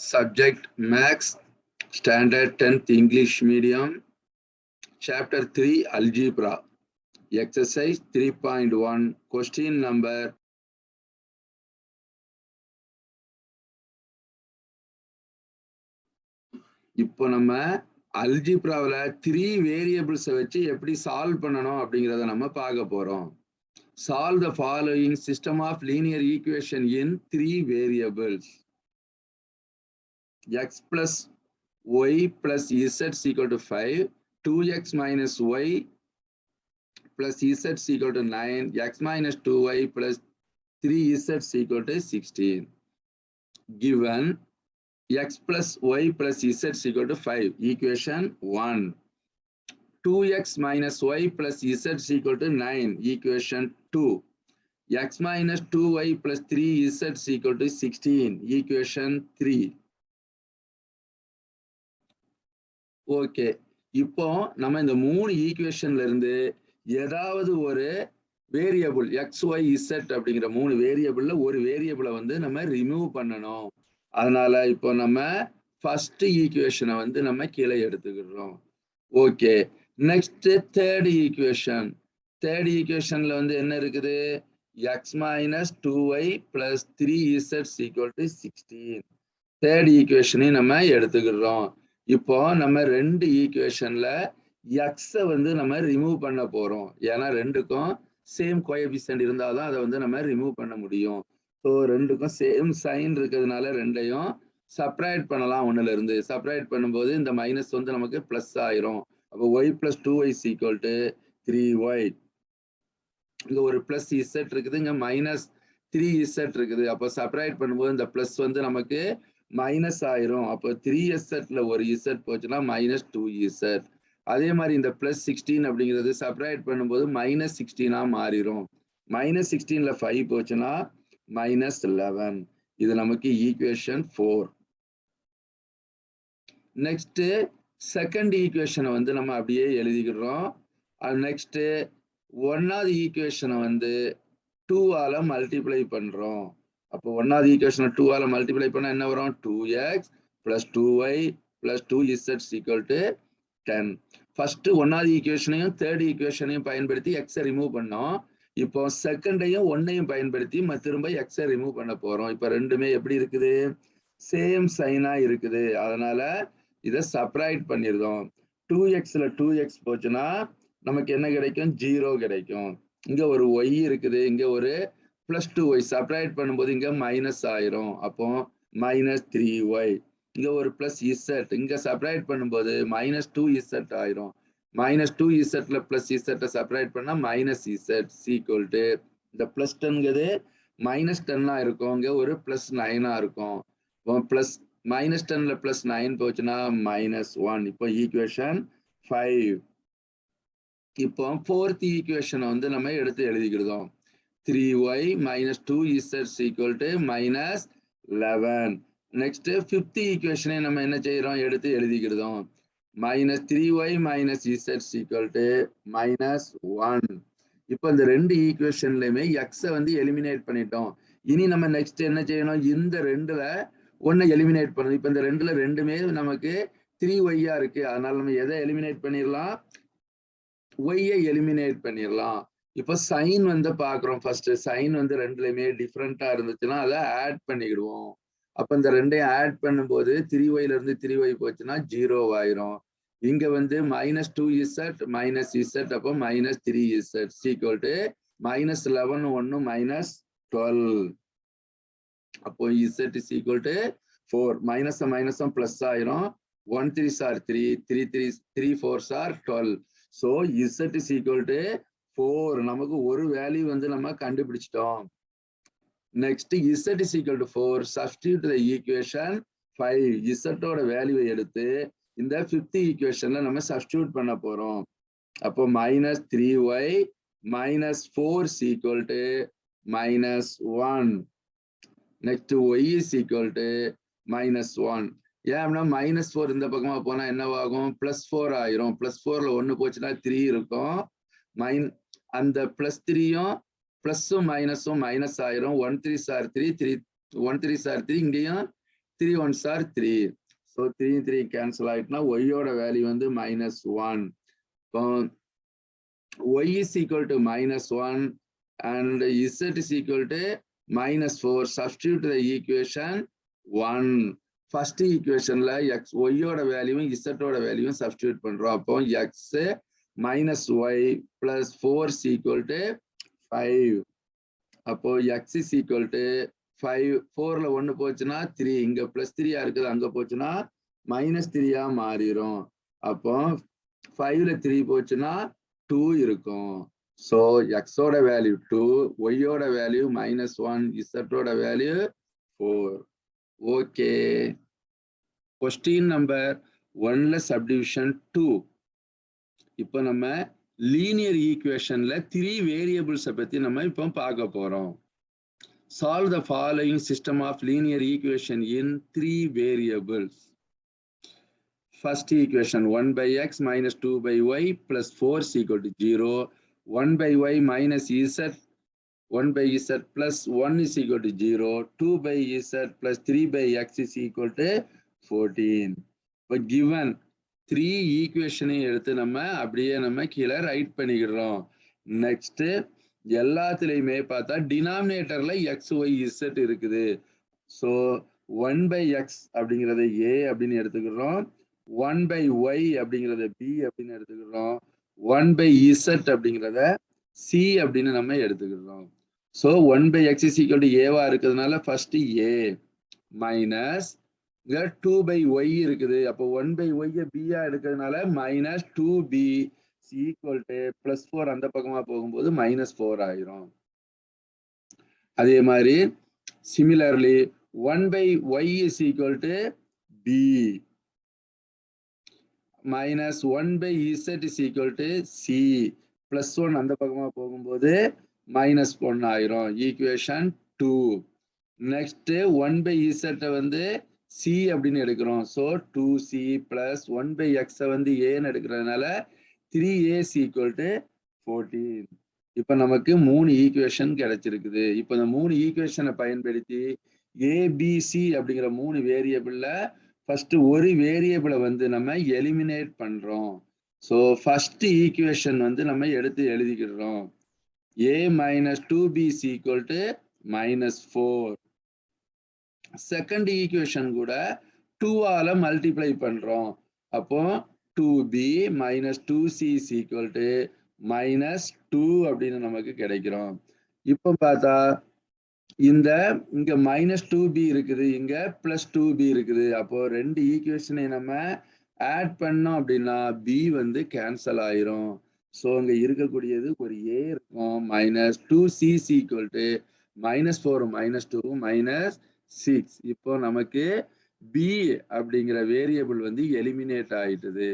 Subject Max Standard 10th English Medium, Chapter 3 Algebra, Exercise 3.1, Question number. இப்போ நம்ம அல்ஜிப்ராவில் 3 வேரியபிள்ஸை வச்சு எப்படி சால்வ் பண்ணணும் அப்படிங்கிறத நம்ம பார்க்க போறோம். Solve the following system of linear equation in 3 variables. X plus y plus z is equal to 5, 2x minus y plus z is equal to 9, x minus 2y plus 3z is equal to 16. Given x plus y plus z is equal to 5, equation 1. 2x minus y plus z is equal to 9, equation 2. X minus 2y plus 3z is equal to 16, equation 3. Okay, இப்போ நம்ம இந்த 3 ஈக்குவேஷன்ல இருந்து ஏதாவது ஒரு variable X Y Z அப்படிங்கிற 3 வேரியபிள்ல ஒரு வேரியபிளை வந்து நம்ம ரிமூவ் பண்ணணும். அதனால இப்போ நம்ம ஃபர்ஸ்ட் ஈக்குவேஷனை வந்து நம்ம கீழே எடுத்துக்கிறோம். ஓகே, நெக்ஸ்ட் தேர்ட் ஈக்குவேஷன்ல வந்து என்ன இருக்குது? X minus 2y plus 3z equal to 16. Third ஈக்குவேஷனையும் நம்ம எடுத்துக்கிறோம். இப்போ நம்ம 2 ஈக்குவேஷன்ல எக்ஸை வந்து நம்ம ரிமூவ் பண்ண போறோம். ஏன்னா ரெண்டுக்கும் சேம் கோஎஃபிஷியன்ட் இருந்தாதான் அதை வந்து நம்ம ரிமூவ் பண்ண முடியும். ஸோ ரெண்டுக்கும் சேம் சைன் இருக்கிறதுனால ரெண்டையும் செப்பரேட் பண்ணலாம். ஒன்னுல இருந்து செப்பரேட் பண்ணும்போது இந்த மைனஸ் வந்து நமக்கு பிளஸ் ஆயிரும். அப்போ Y plus 2y equal to 3y. இங்க ஒரு பிளஸ் இசட் இருக்குது, இங்க மைனஸ் 3z இருக்குது. அப்போ செப்பரேட் பண்ணும்போது இந்த பிளஸ் வந்து நமக்கு மைனஸ் ஆயிரும். அப்போ 3z ஒரு இசட் போச்சுன்னா மைனஸ் 2z. அதே மாதிரி இந்த பிளஸ் 16 அப்படிங்கிறது செப்பரேட் பண்ணும்போது மைனஸ் 16 மாறிடும். மைனஸ் 16ல 5 போச்சுன்னா மைனஸ் 11. இது நமக்கு ஈக்குவேஷன் 4. நெக்ஸ்ட் செகண்ட் ஈக்குவேஷனை வந்து நம்ம அப்படியே எழுதிக்கிறோம். நெக்ஸ்ட் ஒன்னாவது ஈக்குவேஷனை வந்து 2ஆல மல்டிப்ளை பண்றோம். அப்போ ஒன்னாவது ஈக்குவேஷனை 2ஆல மல்டிப்ளை பண்ணா என்ன வரும்? 2x plus 2y plus 2z equal to 10. First ஒன்னாவது ஈக்குவேஷனையும் தேர்ட் ஈக்குவேஷனையும் பயன்படுத்தி எக்ஸை ரிமூவ் பண்ணோம். இப்போ செகண்டையும் ஒன்னையும் பயன்படுத்தி திரும்ப எக்ஸை ரிமூவ் பண்ண போறோம். இப்போ ரெண்டுமே எப்படி இருக்குது? சேம் சைனா இருக்குது. அதனால இதை செப்பரேட் பண்ணிருந்தோம். 2xல 2x போச்சுன்னா நமக்கு என்ன கிடைக்கும்? 0 கிடைக்கும். இங்க ஒரு y இருக்குது, இங்க ஒரு பிளஸ் 2y செப்பரேட் பண்ணும்போது இங்க மைனஸ் ஆயிரும். அப்போ மைனஸ் 3y. இங்க ஒரு பிளஸ் இசட், இங்க செப்பரேட் பண்ணும்போது மைனஸ் 2z ஆயிரும். மைனஸ் 2zல பிளஸ் இசட்டை செப்பரேட் பண்ணா மைனஸ் இசட் ஈக்குவல் டு இந்த பிளஸ் 10ங்கிறது மைனஸ் 10 இருக்கும், இங்க ஒரு பிளஸ் 9 இருக்கும். பிளஸ் மைனஸ் 10ல பிளஸ் 9 போச்சுன்னா மைனஸ் 1. இப்போ ஈக்குவேஷன் 5. இப்போ ஃபோர்த் ஈக்குவேஷனை வந்து நம்ம எடுத்து எழுதிக்கிறோம். 3y minus 2z equal to minus 11. Next fifth equation நம்ம என்ன செய்யறோம்? எடுத்து எழுதிக்கிறோம். minus 3y minus z equal to minus 1. இப்போ இந்த ரெண்டு ஈக்குவேஷன்லயுமே x வந்து எலிமினேட் பண்ணிட்டோம். இனி நம்ம நெக்ஸ்ட் என்ன செய்யணும்? இந்த ரெண்டுல ஒன்னை எலிமினேட் பண்ணணும். இப்போ இந்த ரெண்டுல ரெண்டுமே நமக்கு 3y இருக்கு. அதனால நம்ம எதை எலிமினேட் பண்ணிடலாம்? y எலிமினேட் பண்ணிடலாம். இப்போ சைன் வந்து பாக்குறோம். ஃபர்ஸ்ட் சைன் வந்து ரெண்டுலயுமே டிஃப்ரெண்டா இருந்துச்சுன்னா அதை ஆட் பண்ணிக்கிடுவோம். அப்ப இந்த ரெண்டையும் ஆட் பண்ணும்போது 3yல இருந்து 3y போச்சுன்னா 0 ஆயிரும். இங்க வந்து மைனஸ் 2z மைனஸ் z, அப்போ minus 3z equal to minus 11 1 minus 12. அப்போ z is equal to 4. Minus மைனஸும் பிளஸ் ஆயிரும். 1 3s are 3, 3 3s 3 4s are 12. So z is equal to 4. நமக்கு ஒரு வேல்யூ வந்து நம்ம கண்டுபிடிச்சிட்டோம். Next z is equal to 4. Substitute the equation 5. z ஓட வேல்யூவை எடுத்து இந்த 5th ஈக்குவேஷன்ல நம்ம சப்ஸ்டிடியூட் பண்ண போறோம். அப்போ minus 3y minus 4 equal to minus 1. Next y is equal to minus 1. ஏன்னா மைனஸ் 4 இந்த பக்கமா போனா என்னவாகும்? பிளஸ் 4 ஆயிரும். பிளஸ் 4ல 1 போச்சுன்னா 3 இருக்கும். அந்த பிளஸ் 3யும் பிளஸும் மைனஸும் மைனஸ் ஆயிரும். 1 3s are 3, 1 3s are 3. இங்கேயும் 3 ones are 3. So 3 3 cancel ஆயிட்டுனா y ஓட வேல்யூ வந்து -1. இப்போ y is equal to -1 and z is equal to -4. Substitute the equation 1. First equationல x y ஓட வேல்யூவும் z ஓட வேல்யூவும் சப்ஸ்டிடியூட் பண்றோம். அப்போ x -y plus 4 is equal to 5. அப்போ x is equal to 5. 4ல 1 போச்சுன்னா 3. இங்க +3 இருக்குது, அங்க போச்சுன்னா -3 மாறிடும். அப்போ 5ல 3 போச்சுன்னா 2 இருக்கும். ஸோ எக்ஸோட வேல்யூ 2, ஒய்யோட வேல்யூ -1, இசட்டோட வேல்யூ 4. ஓகே. கொஸ்டின் நம்பர் 1ல சப்டிவிஷன் 2. இப்போ நம்ம லீனியர் ஈக்குவேஷன்ல 3 வேரியபிள்ஸை பத்தி நம்ம இப்போ பார்க்க போறோம். Solve the following system of linear equation in 3 variables. First equation 1 by x minus 2 by y plus 4 is equal to 0. 1 by y minus z, 1 by z plus 1 is equal to 0. 2 by z plus 3 by x is equal to 14. But given 3 equation எடுத்து நம்ம அப்படியே நம்ம கீழே right பண்ணிக்கிறோம். Next எல்லாத்துலயுமே பார்த்தா டினாமினேட்டர்ல X Y Z இருக்குது. So 1 by x அப்படிங்கிறத a அப்படின்னு எடுத்துக்கிறோம், 1 by y அப்படிங்கிறத b அப்படின்னு எடுத்துக்கிறோம், 1 by z அப்படிங்கிறத c அப்படின்னு நம்ம எடுத்துக்கிறோம். So 1 by x is equal to a-வா இருக்கிறதுனால first a minus 2 by y இருக்குது. அப்போ 1 by y b-ஆ எடுக்கிறதுனால -2b equal to +4 அந்த பக்கமா போகும்போது -4 ஆயிரும். அதே மாதிரி similarly 1 by y is equal to b minus 1 by z is equal to c +1 அந்த பக்கமா போகும்போது -1 ஆயிரும். ஈக்குவேஷன் 2. நெக்ஸ்ட் 1 by z வந்து c அப்படின்னு எடுக்கிறோம். So 2c plus 1 by x வந்து a-ன்னு எடுக்கிறதுனால 3a is equal to 14. இப்போ நமக்கு 3 ஈக்குவேஷன் கிடைச்சிருக்குது. இப்போ இந்த 3 ஈக்குவேஷனை பயன்படுத்தி ஏபிசி அப்படிங்கிற 3 வேரியபிள்ல ஃபர்ஸ்ட் ஒரு வேரியபிளை வந்து நம்ம எலிமினேட் பண்றோம். ஸோ ஃபர்ஸ்ட் ஈக்குவேஷன் வந்து நம்ம எடுத்து எழுதிக்கிறோம். a minus 2b is equal to -4. Second equation கூட 2ஆல மல்டிப்ளை பண்றோம். அப்போ 2b minus 2c is equal to -2 அப்படின்னு நமக்கு கிடைக்கிறோம். இப்போ பார்த்தா இங்க -2b இருக்குது, இங்க +2b இருக்குது. அப்போ ரெண்டு ஈக்குவேஷனை நம்ம ஆட் பண்ணோம் அப்படின்னா b வந்து கேன்சல் ஆயிரும். ஸோ இங்க இருக்கக்கூடியது ஒரு a இருக்கும். -2c is equal to -4 -2 -6. இப்போ நமக்கு b அப்படிங்கிற வேரியபிள் வந்து எலிமினேட் ஆயிட்டுது.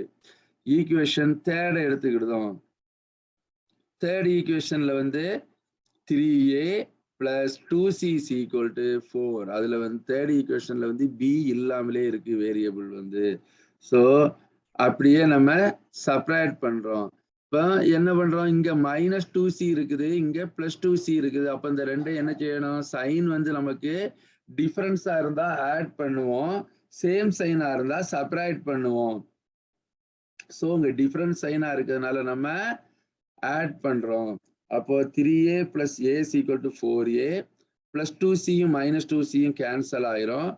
ஈக்குவேஷன் தேர்ட் எடுத்துக்கிட்டோம். தேர்ட் ஈக்குவேஷன்ல வந்து 3a plus 2c is equal to 4. அதுல வந்து தேர்ட் ஈக்குவேஷன்ல வந்து b இல்லாமலே இருக்கு வேரியபிள் வந்து. ஸோ அப்படியே நம்ம செப்பரேட் பண்றோம். இப்போ என்ன பண்றோம், இங்க -2c இருக்குது, இங்க +2c இருக்குது. அப்ப இந்த ரெண்டை என்ன செய்யணும், சைன் வந்து நமக்கு டிஃபரன்ஸா இருந்தா ஆட் பண்ணுவோம், சேம் சைனா இருந்தா செப்பரேட் பண்ணுவோம். ஸோ இங்க டிஃபரன்ஸ் சைனா இருக்கிறதுனால நம்ம ஆட் பண்றோம். அப்போ 3a plus a is equal to 4a plus 2cயும் -2cயும் கேன்சல் ஆயிரும்.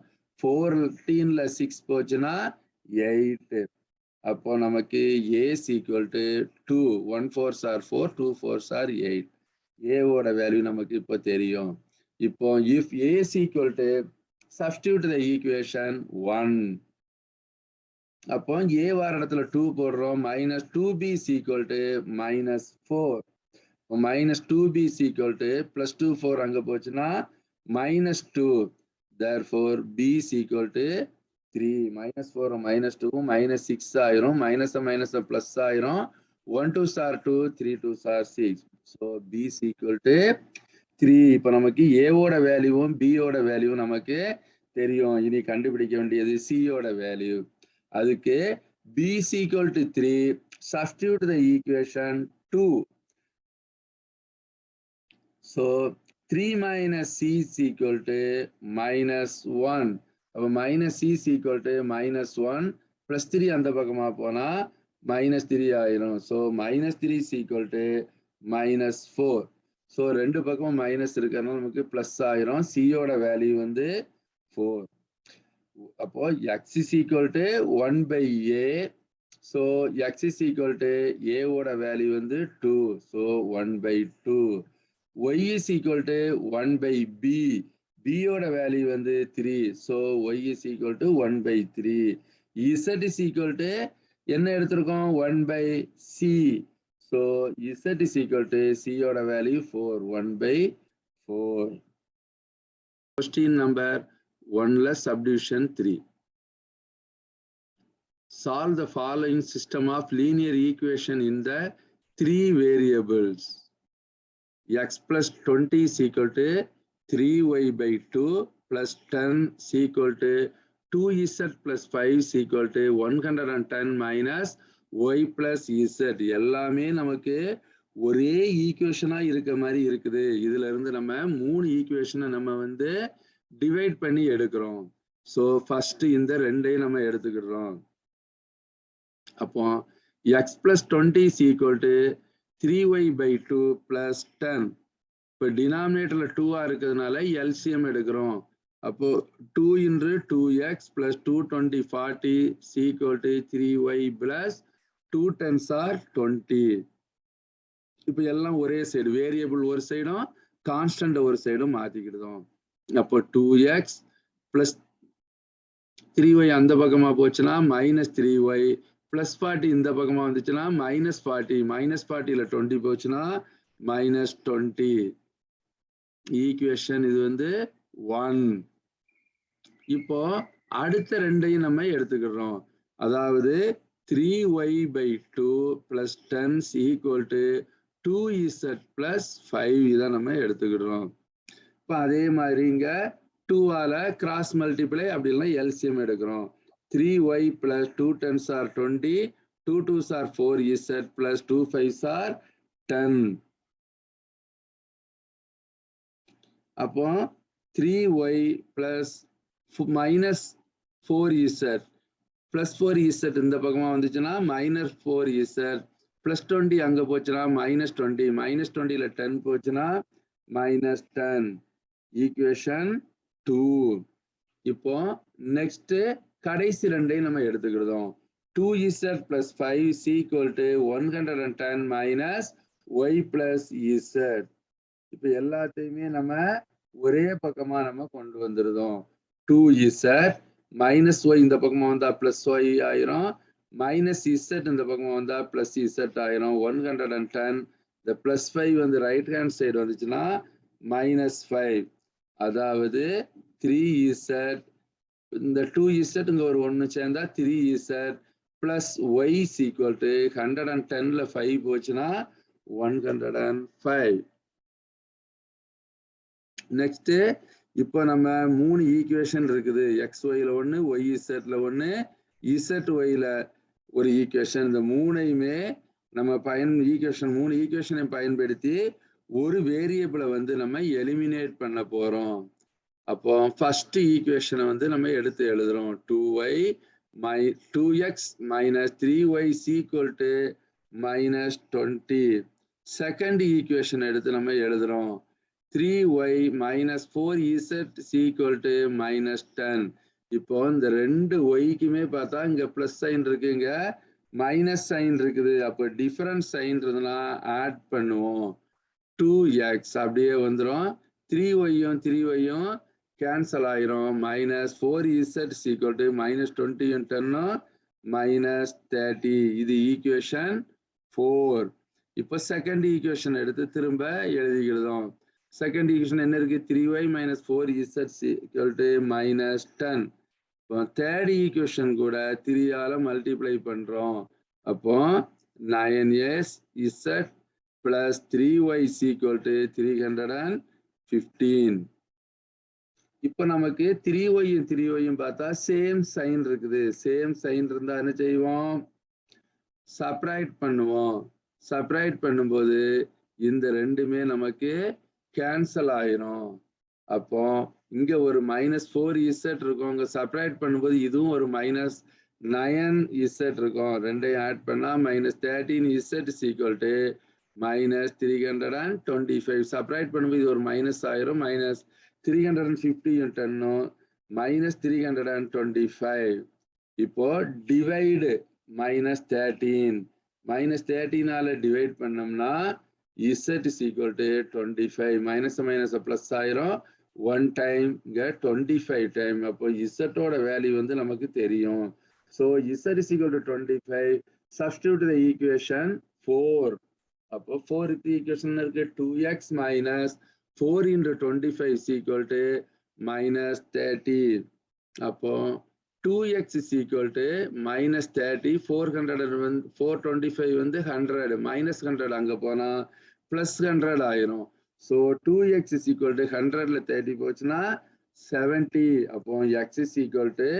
14ல 6 போச்சுன்னா 8. அப்போ நமக்கு a is equal to 2. 1 4s are 4, 2 4s are 8. a ஓட வேல்யூ நமக்கு இப்போ தெரியும். இப்போ if a is equal to substitute the equation 1. அப்போ a வார இடத்துல 2 போடுறோம். -2b is equal to -4. -2b is equal to +2 4 அங்க போச்சுன்னா -2. therefore b is equal to 3. -4 -2 -6 ஆயிரும். மைனஸ் பிளஸ் ஆயிரும். 1 2s are 2, 3 2s are 6. so b is equal to 3. இப்போ நமக்கு a ஓட வேல்யூவும் b ஓட வேல்யூவும் நமக்கு தெரியும். இனி கண்டுபிடிக்க வேண்டியது c ஓட வேல்யூ. அதுக்கு b is equal to 3. substitute the equation 2. So 3 minus c is equal to -1. அப்போ மைனஸ் சி ஈக்குவல் டு -1 +3 அந்த பக்கமா போனா -3 ஆயிரும். So -3 equal to -4. ஸோ ரெண்டு பக்கமும் மைனஸ் இருக்கிறதுனால நமக்கு பிளஸ் ஆயிரும். சியோட வேல்யூ வந்து 4. அப்போ x is equal to 1/a. So x is equal to a ஓட வேல்யூ வந்து 2. So 1/2. y is equal to 1/b. b ஓட வேல்யூ வந்து 3. So y is equal to 1/3. z is equal to என்ன எடுத்திருக்கோம் 1/c. So z is equal to c ஓட value 4. 1/4. Question number 1 subdivision 3. Solve the following system of linear equation in the 3 variables. X plus 20 is equal to 3y/2 plus 10 is equal to 2z plus 5 is equal to 110 minus y plus z. எல்லாமே நமக்கு ஒரே ஈக்குவேஷனா இருக்க மாதிரி இருக்குது. இதுல இருந்து நம்ம 3 ஈக்குவேஷனை நம்ம வந்து டிவைட் பண்ணி எடுக்கிறோம். ஸோ ஃபர்ஸ்ட் இந்த ரெண்டையும் நம்ம எடுத்துக்கிடுறோம். அப்போ x plus 20 is equal to 3y/2 plus 10. இப்போ டினாமினேட்டர்ல 2 இருக்கிறதுனால LCM எடுக்கிறோம். அப்போ 2 into 2x plus 220 40 is equal to 3y plus 2 10s are 20. இப்போ எல்லாம் ஒரே சைடு, வேரியபிள் ஒரு சைடும் கான்ஸ்டன்ட் ஒரு சைடும் மாத்திக்கிடுதோம். அப்போ 2x plus 3y அந்த பக்கமா போச்சுன்னா -3y plus 40 இந்த பக்கமா வந்துச்சுன்னா -40. -40ல 20 போச்சுன்னா -20. ஈக்குவேஷன் இது வந்து 1. இப்போ அடுத்த ரெண்டையும் நம்ம எடுத்துக்கிறோம். அதாவது 3y/2 plus 10 is equal to 2z plus 5 இதை நம்ம எடுத்துக்கிறோம். இப்போ அதே மாதிரி இங்க 2ஆல கிராஸ் மல்டிப்ளை அப்படி இல்லைன்னா எல்சிஎம் எடுக்கிறோம். 3y plus 2 10s are 20, 2 2s are 4z plus 2 5s are 10. அப்போ 3y plus -4z plus 4z இந்த பக்கமா வந்துச்சுன்னா -4z plus 20 அங்க போச்சுன்னா -20, -20ல 10 போச்சுன்னா -10. ஈக்குவேஷன் 2. இப்போ நெக்ஸ்ட் கடைசி ரெண்டையும் நம்ம எடுத்துக்கிடுதோம். 2z plus 5 is equal to 110 minus y plus z. இப்போ எல்லாத்தையுமே நம்ம ஒரே பக்கமா நம்ம கொண்டு வந்துருதோம். 2z minus y இந்த பக்கமா வந்தா plus y ஆயிரும், minus z இந்த பக்கமா வந்தா plus z ஆயிரும். 110 இந்த plus 5 வந்து ரைட் ஹேண்ட் சைடு வந்துச்சுன்னா -5. அதாவது 3z இந்த 2z இங்க ஒரு 1 சேர்ந்தா 3z plus y is equal to 110ல 5 போச்சுன்னா 105. நெக்ஸ்ட் இப்போ நம்ம 3 ஈக்குவேஷன் இருக்குது. xyல 1, yzல 1, zyல ஒரு ஈக்குவேஷன். இந்த மூணையுமே நம்ம ஈக்குவேஷன் 3 ஈக்குவேஷனை பயன்படுத்தி ஒரு வேரியபிளை வந்து நம்ம எலிமினேட் பண்ண போறோம். அப்போ ஃபர்ஸ்ட் ஈக்குவேஷனை வந்து நம்ம எடுத்து எழுதுறோம். 2x minus 3y is equal to -20. Second equation எடுத்து நம்ம எழுதுறோம். 3y minus 4z is equal to -10. இப்போ இந்த ரெண்டு ஒய்க்குமே பார்த்தா இங்க பிளஸ் சைன் இருக்கு, இங்க மைனஸ் சைன் இருக்குது. அப்போ டிஃபரன்ஸ் சைன் இருந்ததுன்னா ஆட் பண்ணுவோம். 2x அப்படியே வந்துடும். 3yயும் 3yயும் கேன்சல் ஆயிரும். -4z is equal to -20யும் 10ம் -30. இது ஈக்குவேஷன் 4. இப்போ செகண்ட் ஈக்குவேஷன் எடுத்து திரும்ப எழுதிக்கிறோம். செகண்ட் ஈக்குவேஷன் என்ன இருக்கு? 3y minus 4z is equal to -10. இப்போ தேர்ட் ஈக்குவேஷன் கூட 3ஆல மல்டிப்ளை பண்றோம். அப்போ 9z plus 3y is equal to 315. இப்போ நமக்கு 3yயும் 3yயும் பார்த்தா சேம் சைன் இருக்குது. சேம் சைன் இருந்தா என்ன செய்வோம்? சப்ராக்ட் பண்ணுவோம். சப்ராக்ட் பண்ணும்போது இந்த ரெண்டுமே நமக்கு கேன்சல் ஆயிரும். அப்போ இங்க ஒரு -4z இருக்கும். இங்க சப்ராக்ட் பண்ணும்போது இதுவும் ஒரு -9z இருக்கும். ரெண்டையும் ஆட் பண்ணா -13z is equal to -325. Subtract பண்ணும்போது இது ஒரு மைனஸ் ஆயிரும். -350 -325. இப்போ டிவைடு -13 -13 டிவைட் பண்ணோம்னா z is equal to 25. Minus plus ஆயிரும். 1 டைம் இங்க 25 டைம். அப்போ z ஓட வேல்யூ வந்து நமக்கு தெரியும். So z is equal to 25. Substitute the equation 4. அப்போ 4th equation இருக்கு 2x minus 4 into 25 is equal to -30. அப்போ 2x is equal to -30. 425 வந்து 100. -100 அங்க போனா +100 ஆயிரும். So 2x is equal to 100ல 30 போச்சுன்னா 70. அப்போ x is equal to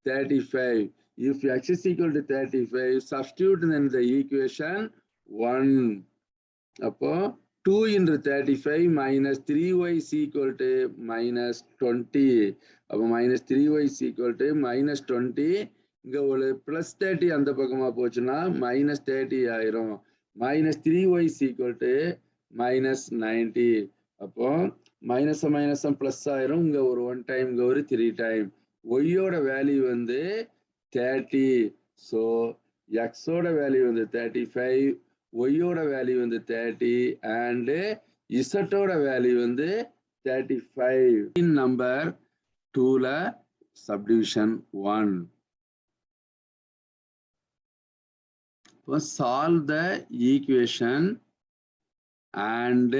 35. If x is equal to 35, substitute in the equation 1. அப்போ 2 into 35 minus 3y is equal to -20. அப்போ -3y is equal to -20. இங்க ஒரு +30 அந்த பக்கமா போச்சுன்னா -30 ஆயிரும். -3y is equal to -90. அப்போ மைனஸ் பிளஸ் ஆயிரும். இங்க ஒரு 1 டைம், இங்க ஒரு 3 டைம். ஒய்யோட வேல்யூ வந்து 30. ஸோ எக்ஸோட வேல்யூ வந்து 35, ஒய்யோட வேல்யூ வந்து 30 அண்ட் இசட்டோட வேல்யூ வந்து 35. நம்பர் 2ல subdivision 1. Solve the equation and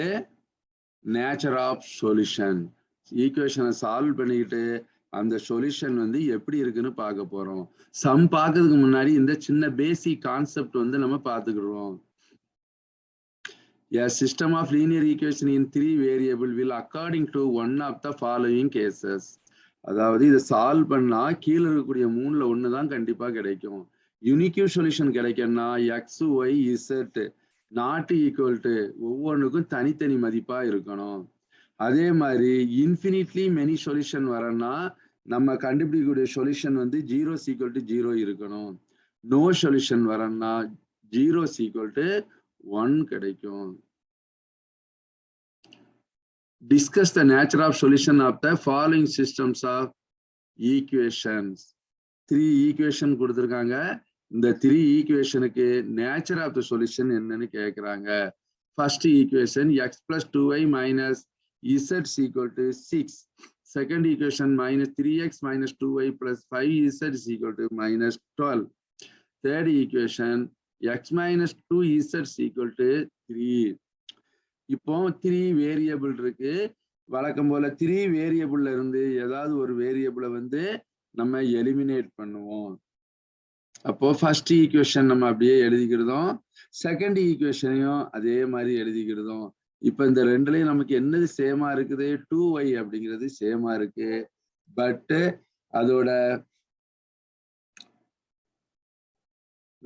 nature of solution. ஈக்குவேஷனை சால்வ் பண்ணிக்கிட்டு அந்த சொல்யூஷன் வந்து எப்படி இருக்குன்னு பார்க்க போறோம். சம் பார்க்கறதுக்கு முன்னாடி இந்த சின்ன பேசிக் கான்செப்ட் வந்து நம்ம பார்த்துக்கிடுவோம். A system of linear equation in 3 variable will according to one of the following cases. அதாவது இதை சால்வ் பண்ணா கீழே இருக்கக்கூடிய 3ல 1 தான் கண்டிப்பா கிடைக்கும். யூனிக் சொல்யூஷன் கிடைக்கும்னா X Y Z not equal to ஒவ்வொன்றுக்கும் தனித்தனி மதிப்பா இருக்கணும். அதே மாதிரி இன்ஃபினிட்லி மெனி சொல்யூஷன் வரனா நம்ம கண்டுபிடிக்கக்கூடிய சொல்யூஷன் வந்து 0 ஈக்குவல் டு 0 இருக்கணும். நோ சொல்யூஷன் வரனா 0 ஈக்குவல் டு 1 கிடைக்கும். Discuss the nature of solution of the following systems of equations. 3 equation கொடுத்திருக்காங்க. இந்த 3 equationக்கு nature of the solution என்னன்னு கேக்குறாங்க. First equation x plus 2y minus z is equal to 6. Second equation minus 3x minus 2y plus 5z is equal to minus 12. Third equation x minus 2z is equal to 3. இப்போ 3 variable இருக்கு. வழக்கம் போல 3 வேரியபிள்ல இருந்து ஏதாவது ஒரு வேரியபிளை வந்து நம்ம eliminate பண்ணுவோம். அப்போ ஃபர்ஸ்ட் ஈக்குவேஷன் நம்ம அப்படியே எழுதிக்கிறதும், செகண்ட் ஈக்குவேஷனையும் அதே மாதிரி எழுதிக்கிறதும். இப்போ இந்த ரெண்டுலயும் நமக்கு என்னது சேமா இருக்குது, 2y அப்படிங்கிறது சேமா இருக்கு. பட் அதோட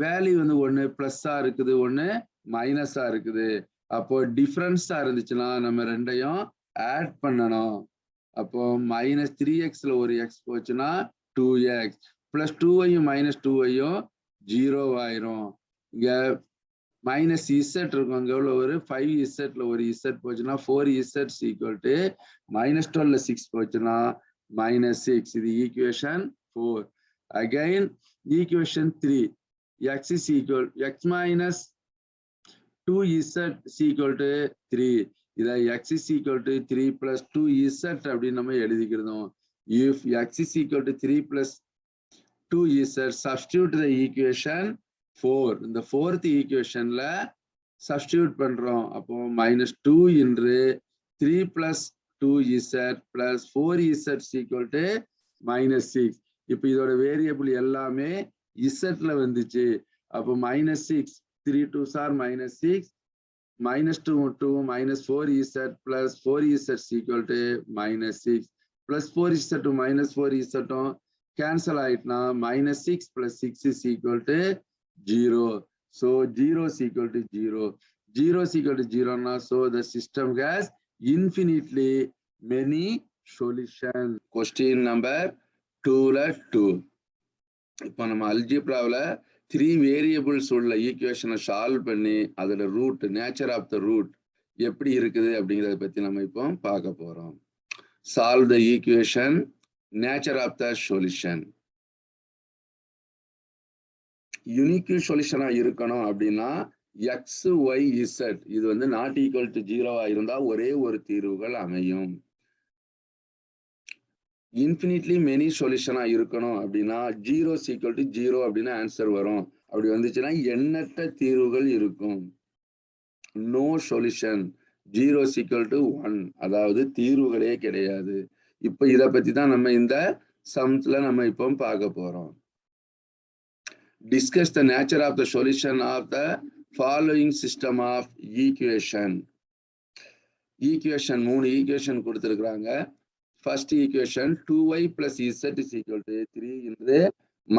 வேல்யூ வந்து ஒண்ணு பிளஸ்ஸா இருக்குது, ஒண்ணு மைனஸா இருக்குது. அப்போ டிஃபரன்ஸா இருந்துச்சுன்னா நம்ம ரெண்டையும் ஆட் பண்ணணும். அப்போ -3xல ஒரு எக்ஸ் போச்சுன்னா 2x பிளஸ் 2yயும் -2yயும் 0 ஆயிரும். இங்க -z இருக்கும். இங்க உள்ள ஒரு 5zல ஒரு z போச்சுன்னா 4z ஈக்குவல் டு -12ல 6 போச்சுன்னா -6. இது equation 4. Again equation 3 x is equal x minus 2z is equal to 3. இதை x is equal to 3 plus 2z அப்படின்னு நம்ம எழுதிக்கிறோம். If x is equal to 3 plus 2z, substitute the equation 4. இந்த 4th equationல substitute பண்றோம். அப்போ -2 into 3 plus 2z plus 4z is equal to -6. இப்போ இதோட variable எல்லாமே இசட்ல வந்துச்சு. அப்போ -6 3 2s are -6 -2 2 -4z plus 4z is equal to -6 plus 4z to -4z cancel ஆயிட்டுனா -6 plus 6 is equal to 0. So 0 is equal to 0. 0 is equal to 0 now, so the system has infinitely many solution question number 2ல 2. இப்போ நம்ம அல்ஜிப்ராவில் 3 variables உள்ள ஈக்குவேஷனை solve பண்ணி அதோட root nature of the root எப்படி இருக்குது அப்படிங்கிறத பத்தி நம்ம இப்போ பார்க்க போறோம். Solve the equation, nature of the solution. Unique சொல்யூஷனா இருக்கணும் அப்படின்னா எக்ஸ் ஒய் இசட் இது வந்து நாட் ஈக்குவல் டு 0வா இருந்தா ஒரே ஒரு தீர்வுகள் அமையும். இன்ஃபினிட்லி மெனி சொல்யூஷனா இருக்கணும் அப்படின்னா 0 ஈக்குவல் டு 0 அப்படின்னு ஆன்சர் வரும். அப்படி வந்துச்சுன்னா எண்ணற்ற தீர்வுகள் இருக்கும். நோ சொல்யூஷன் 0 ஈக்குவல் டு 1, அதாவது தீர்வுகளே கிடையாது. இப்போ இதை பத்தி தான் நம்ம இந்த சம்ஸ்ல நம்ம இப்போ பார்க்க போறோம். Discuss the nature of the solution of the following system of equation. Equation 3 equation கொடுத்திருக்காங்க. First equation 2y plus z is equal to 3 into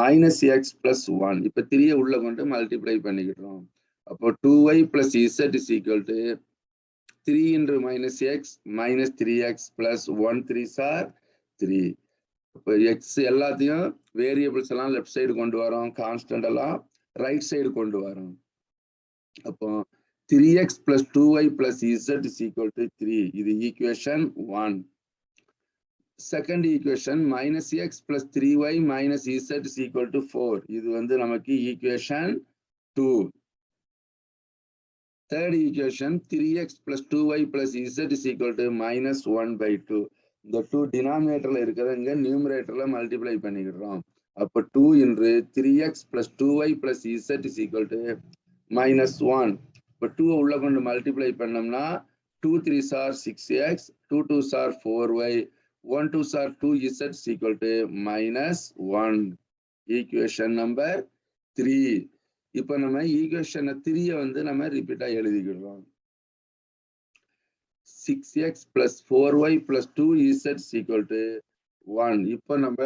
minus x plus 1. இப்போ 3 உள்ள கொண்டு மல்டிப்ளை பண்ணிக்கிட்டோம். அப்போ 2y plus z is equal to 3 into minus x minus 3x plus 1 3s are 3. இப்போ X எல்லாத்தையும் variables எல்லாம் left side கொண்டு வரோம், கான்ஸ்டன்ட் எல்லாம் ரைட் சைடு கொண்டு வரோம். அப்போ 3x plus 2y plus z is equal to 3. இது equation 1. Second equation minus x plus 3y minus z is equal to 4. இது வந்து நமக்கு equation 2. Third equation 3x plus 2y plus z is equal to minus 1/2. இந்த 2 டினாமினேட்டர்ல இருக்கிறத இங்க நியூமரேட்டர்ல multiply பண்ணிக்கிறோம். அப்போ 2 into 3x plus 2y plus z is equal to minus 1. இப்போ 2 உள்ள கொண்டு மல்டிப்ளை பண்ணோம்னா 2 3s are 6x, 2 2s are 4y, 1 2s are 2z is equal to minus 1. Equation number 3. இப்போ நம்ம ஈக்குவேஷன் 3 வந்து நம்ம ரிப்பீட்டா எழுதிக்கிறோம். 6x plus 4y plus 2z is equal to 1. இப்போ நம்ம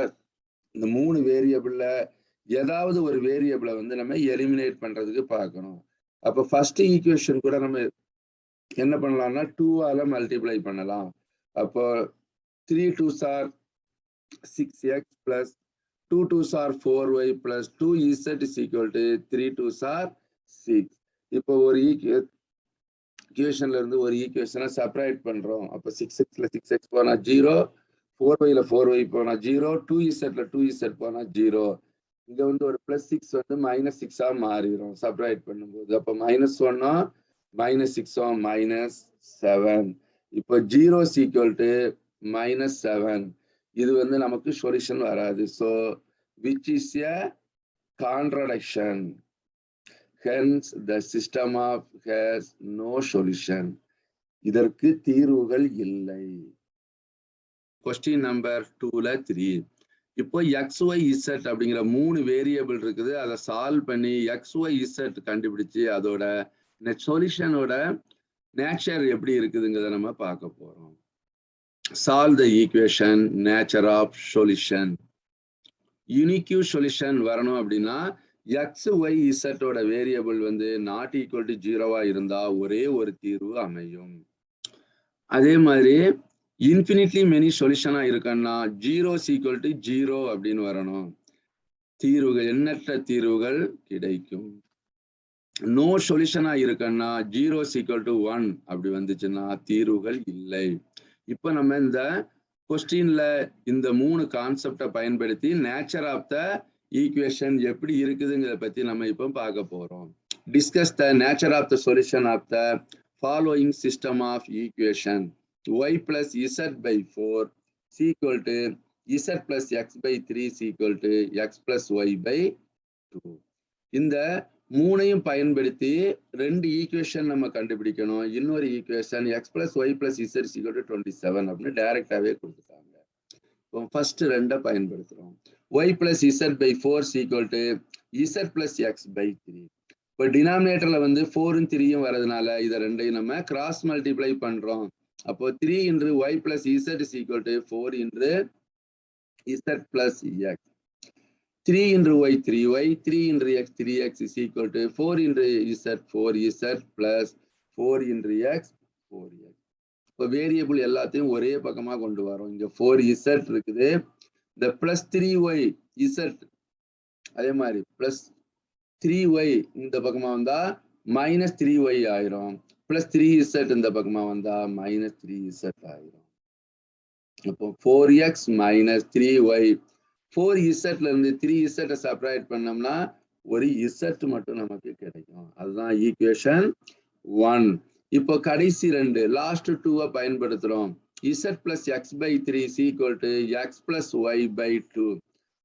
இந்த 3 வேரியபிள்ல ஏதாவது ஒரு வேரியபிளை வந்து நம்ம எலிமினேட் பண்றதுக்கு பார்க்கணும். அப்போ ஃபர்ஸ்ட் ஈக்குவேஷன் கூட நம்ம என்ன பண்ணலாம்னா 2ஆல மல்டிப்ளை பண்ணலாம். அப்போ 3 2s are 6x plus 2 2s are 4y plus 2z is equal to 3 2s are 6. இப்போ ஒரு ஈக்குவேஷன்ல இருந்து ஒரு ஈக்குவேஷனை செப்பரேட் பண்றோம். அப்போ 6xல 6x போனா 0, 4yல 4y போனா 0, 2zல 2z போனா 0. இங்க வந்து ஒரு +6 வந்து -6ஆ மாறிடும் செப்பரேட் பண்ணும்போது. அப்போ -1 -6 -7. இப்போ 0 equal to -7. இது வந்து நமக்கு சொல்யூஷன் வராது. So which is a contradiction. Hence the system has no solution. இதற்கு தீர்வுகள் இல்லை. கொஸ்டின் நம்பர் 2ல 3. இப்போ XYZ அப்படிங்கிற 3 வேரியபிள் இருக்குது. அதை சால்வ் பண்ணி XYZ கண்டுபிடிச்சு அதோட சொல்யூஷனோட நேச்சர் எப்படி இருக்குதுங்கிறத நம்ம பார்க்க போறோம். Solve the equation, nature of solution. Unique solution வரணும் அப்படின்னா XYZ ஓட வேரியபிள் வந்து நாட் ஈக்குவல் டு 0வா இருந்தா ஒரே ஒரு தீர்வு அமையும். அதே மாதிரி இன்ஃபினிட்லி மெனி சொல்யூஷனா இருக்குன்னா 0 ஈக்குவல் டு 0 அப்படின்னு வரணும். தீர்வுகள் எண்ணற்ற தீர்வுகள் கிடைக்கும். நோ சொல்யூஷனா இருக்குன்னா 0 ஈக்குவல் டு 1 அப்படி வந்துச்சுன்னா தீர்வுகள் இல்லை. இப்போ நம்ம இந்த கொஸ்டின்ல இந்த 3 கான்செப்டை பயன்படுத்தி நேச்சர் ஆஃப் த ஈக்குவேஷன் எப்படி இருக்குதுங்கிறத பத்தி நம்ம இப்போ பார்க்க போறோம். Discuss the nature of the solution of the following system of equation. y plus z by 4 is equal to z plus x by 3 is equal to x plus y by 2. இந்த மூணையும் பயன்படுத்தி 2 equation நம்ம கண்டுபிடிக்கணும். இன்னொரு equation x plus y plus z is equal to 27 அப்படின்னு டைரக்டாவே கொடுத்துட்டாங்க. இப்போ first 2 பயன்படுத்துறோம். y plus z by 4 is equal to z plus x by 3. இப்போ டினாமினேட்டர்ல வந்து 4ம் 3யும் வரதுனால இதை ரெண்டையும் நம்ம கிராஸ் மல்டிப்ளை பண்றோம். அப்போ 3 into y plus z is equal to 4 into z plus x. 3 into y 3y, 3 into x 3x is equal to 4 into z 4z plus 4 into x 4x. இப்போ variable எல்லாத்தையும் ஒரே பக்கமா கொண்டு வரோம். இங்க 4z இருக்குது, இந்த பிளஸ் 3y z அதே மாதிரி பிளஸ் 3y இந்த பக்கமா வந்தா மைனஸ் 3y ஆயிரும், பிளஸ் 3z இந்த பக்கமா வந்தா மைனஸ் 3z ஆயிரும். அப்போ 4x மைனஸ் 3y, 4zல இருந்து 3z செப்பரேட் பண்ணோம்னா ஒரு z மட்டும் நமக்கு கிடைக்கும். அதுதான் ஈக்குவேஷன் 1. இப்போ கடைசி ரெண்டு லாஸ்ட் 2 பயன்படுத்துறோம். z plus X by 3 equal to X plus Y by 2.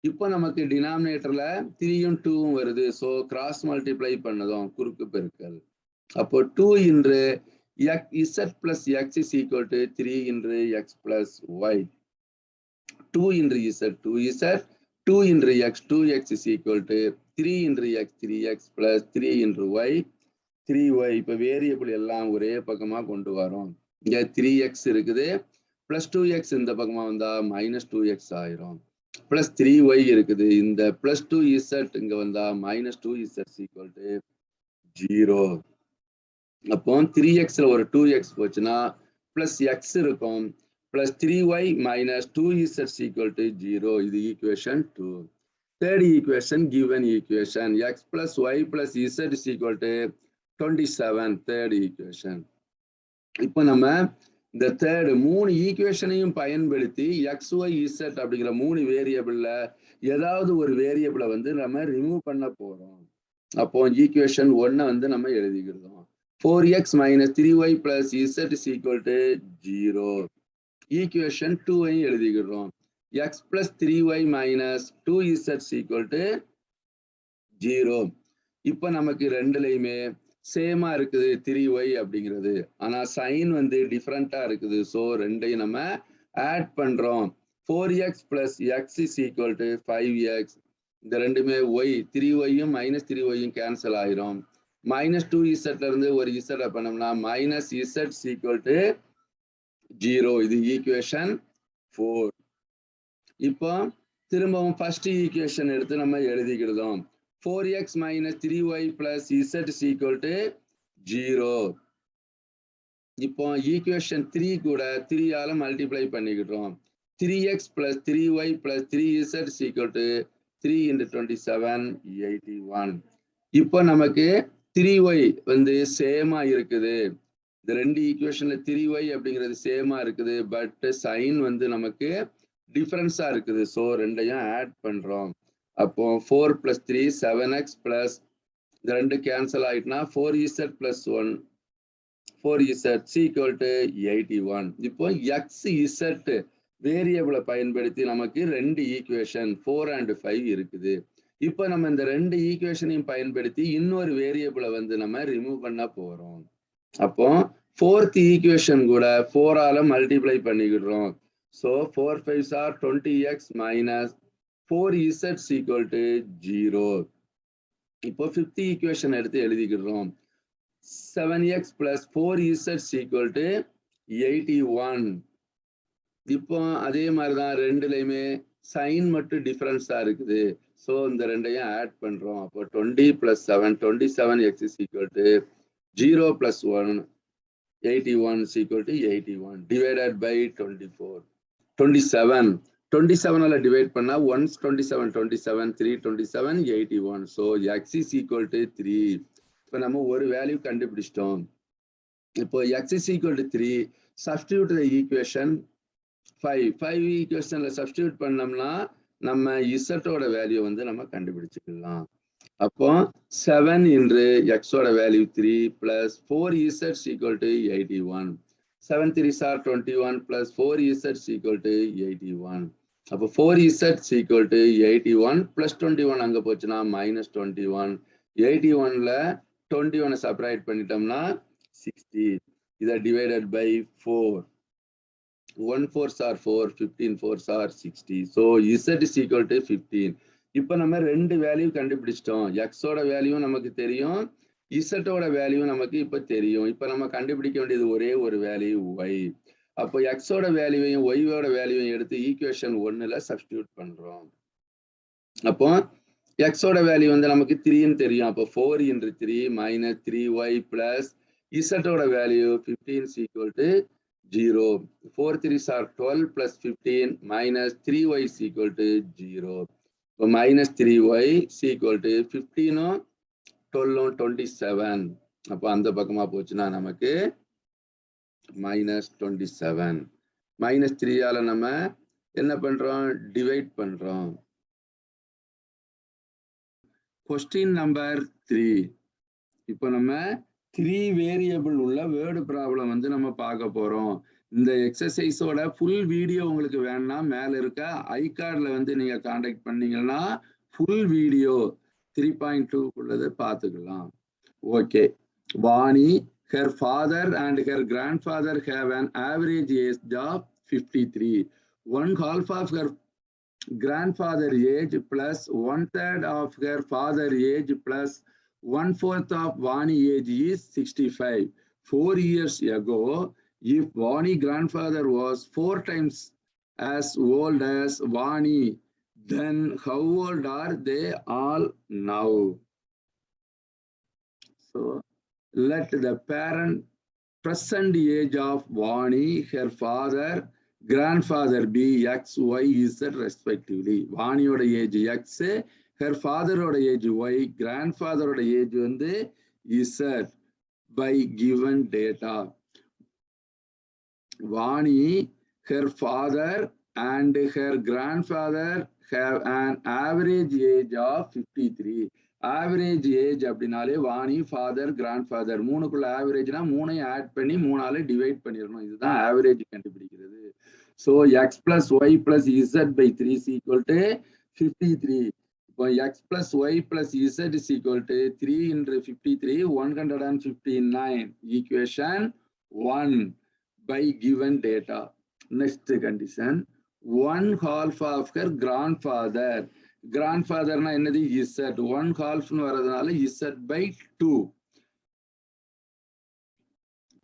இப்போ நமக்கு டினாமினேட்டர்ல 3யும் 2ம் வருது. ஸோ கிராஸ் மல்டிப்ளை பண்ணதும் குறுக்கு பெருக்கல். அப்போ 2 இன்று z plus x is equal to 3 into x plus y. 2 into z, 2z, 2 into x, 2x is equal to 3 into x, 3x plus 3 into y, 3y. இப்போ வேரியபிள் எல்லாம் ஒரே பக்கமா கொண்டு வரோம். இங்க 3x இருக்குது, பிளஸ் 2x இந்த பக்கமா வந்தா மைனஸ் 2x ஆயிரும், பிளஸ் 3y இருக்குது, இந்த பிளஸ் 2z இங்க வந்தா மைனஸ் 2z ஈக்குவல் டு 0. அப்போ 3xல ஒரு 2x போச்சுன்னா பிளஸ் எக்ஸ் இருக்கும், plus 3y minus 2z equal to 0. இது equation 2. Third equation given equation x plus Y plus z is equal to 27. Third equation. இப்போ நம்ம இந்த தேர்டு 3 ஈக்குவேஷனையும் பயன்படுத்தி எக்ஸ் ஒய் z அப்படிங்கிற 3 வேரியபிள்ல ஏதாவது ஒரு வேரியபிளை வந்து நம்ம ரிமூவ் பண்ண போறோம். அப்போ ஈக்குவேஷன் 1 வந்து நம்ம எழுதிக்கிறோம். 4x minus 3y plus z is equal to 0. Equation 2 எழுதிக்கிறோம். x plus 3y minus 2z is equal to 0. இப்போ நமக்கு ரெண்டுலையுமே சேமா இருக்குது 3y அப்படிங்கிறது. ஆனா சைன் வந்து டிஃபரெண்டா இருக்குது. ஸோ ரெண்டையும் நம்ம ஆட் பண்றோம். 4x plus x is equal to 5x. இந்த ரெண்டுமே y, 3yயும் மைனஸ் 3yயும் கேன்சல் ஆயிரும். மைனஸ் 2z இருந்து ஒரு z பண்ணோம்னா மைனஸ் z ஈக்குவல் டு 0. இது ஈக்குவேஷன் 4. இப்போ திரும்பவும் ஃபர்ஸ்ட் ஈக்குவேஷன் எடுத்து நம்ம எழுதிக்கிறோம். 4x minus 3y plus z equal to 0. இப்போ ஈக்குவேஷன் 3 கூட 3ஆல மல்டிப்ளை பண்ணிக்கிறோம். 3x plus 3y plus 3z equal to 3 into 27 81. இப்போ நமக்கு 3y வந்து சேமா இருக்குது. இந்த ரெண்டு ஈக்குவேஷன்ல 3y அப்படிங்கிறது சேமா இருக்குது, பட் சைன் வந்து நமக்கு டிஃபரன்ஸா இருக்குது. ஸோ ரெண்டையும் ஆட் பண்றோம். அப்போ 4 plus 3 7x பிளஸ் இந்த ரெண்டு கேன்சல் ஆயிட்டுனா 4z plus 1 4z equal to 81. இப்போ xz வேரியபிளை பயன்படுத்தி நமக்கு ரெண்டு ஈக்குவேஷன் 4 and 5 இருக்குது. இப்போ நம்ம இந்த ரெண்டு ஈக்குவேஷனையும் பயன்படுத்தி இன்னொரு வேரியபிளை வந்து நம்ம ரிமூவ் பண்ண போறோம். அப்போ ஃபோர்த் ஈக்குவேஷன் கூட 4ஆல மல்டிப்ளை பண்ணிக்கிறோம். So 4 5s are 20x minus 4z equal to 0. இப்போ ஃபிஃப்த் ஈக்குவேஷன் எடுத்து எழுதிக்கிறோம். 7x plus 4z equal to 81. இப்போ அதே மாதிரிதான் ரெண்டுலையுமே சைன் மட்டும் டிஃபரன்ஸா இருக்குது. ஸோ இந்த ரெண்டையும் ஆட் பண்றோம். அப்போ 20 plus 7 27x is equal to 0 plus 1 81 is equal to 81 divided by 24. 27ஆல divide பண்ணா 1 27 27 3 27 81. So x is equal to 3. இப்போ நம்ம ஒரு வேல்யூ கண்டுபிடிச்சிட்டோம். இப்போ x is equal to 3. substitute the equation 5 ஈக்குவேஷன்ல substitute பண்ணோம்னா நம்ம இசட்டோட வேல்யூ வந்து நம்ம கண்டுபிடிச்சிக்கலாம். அப்போ 7 இன்று எக்ஸோட value 3 plus 4z equal to 81. 7 3s are 21 plus 4z equal to 81. அப்போ 4z ஈக்குவல் டு 81 பிளஸ் 21 அங்க போச்சுன்னா மைனஸ் 21. 81ல 21 செப்பரேட் பண்ணிட்டோம்னா 60. இதை divided by 4. 1 4s are 4, 15 4s are 60. So z is equal to 15. இப்போ நம்ம ரெண்டு வேல்யூ கண்டுபிடிச்சிட்டோம். எக்ஸோட வேல்யூ நமக்கு தெரியும், இசட்டோட வேல்யூ நமக்கு இப்போ தெரியும். இப்போ நம்ம கண்டுபிடிக்க வேண்டியது ஒரே ஒரு வேல்யூ y. அப்போ எக்ஸோட வேல்யூவையும் ஒய்யோட வேல்யூவையும் எடுத்து ஈக்குவேஷன் 1ல சப்ஸ்டியூட் பண்றோம். அப்போ எக்ஸோட வேல்யூ வந்து நமக்கு 3ன்னு தெரியும். அப்போ 4 into 3 மைனஸ் 3y பிளஸ் இசட்டோட வேல்யூ 15 equal to 0. 4 3s are 12 plus 15 minus 3y is equal to 0. So minus 3y is equal to 15 12 27. அப்போ அந்த பக்கமா போச்சுன்னா நமக்கு minus 27. minus 3 ஆல நம்ம என்ன பண்றோம் டிவைட் பண்றோம். Question number 3. இப்போ நம்ம 3 வேரியபிள் உள்ள வேர்டு ப்ராப்ளம் வந்து நம்ம பார்க்க போறோம். இந்த எக்ஸசைஸோட ஃபுல் வீடியோ உங்களுக்கு வேணும்னா மேல இருக்க ஐகார்ட்ல வந்து நீங்க கான்டாக்ட் பண்ணீங்கன்னா ஃபுல் வீடியோ 3.2 உள்ளதை பார்த்துக்கலாம். Okay. Vani, her father and her grandfather have an average age of 53. 1/2 of her grandfather age plus 1/3 of her father age plus 1/4 of Vani age is 65. 4 years ago, if Vani grandfather was 4 times as old as Vani, then how old are they all now? So let the present age of Vani, her father, grandfather be X, Y, Z respectively. Vaniyoda age X, her father-oda age Y, grandfather-oda age வந்து Z by given data. Vani, her father and her grandfather have an average age of 53. Average age அப்படினாலே Vani, father, grandfather மூணுக்குள்ள ஆவரேஜ்னா மூணையும் add பண்ணி மூணால divide பண்ணிடணும். இதுதான் average கண்டுபிடிக்கிறது. So X plus Y plus Z by 3 is equal to 53. இப்போ X plus Y plus Z is equal to 3 into 53 159. Equation 1 by given data. Next condition, 1/2 of her grandfather. Grandfather na என்னது Z. 1/2 னு வரதுனால Z by 2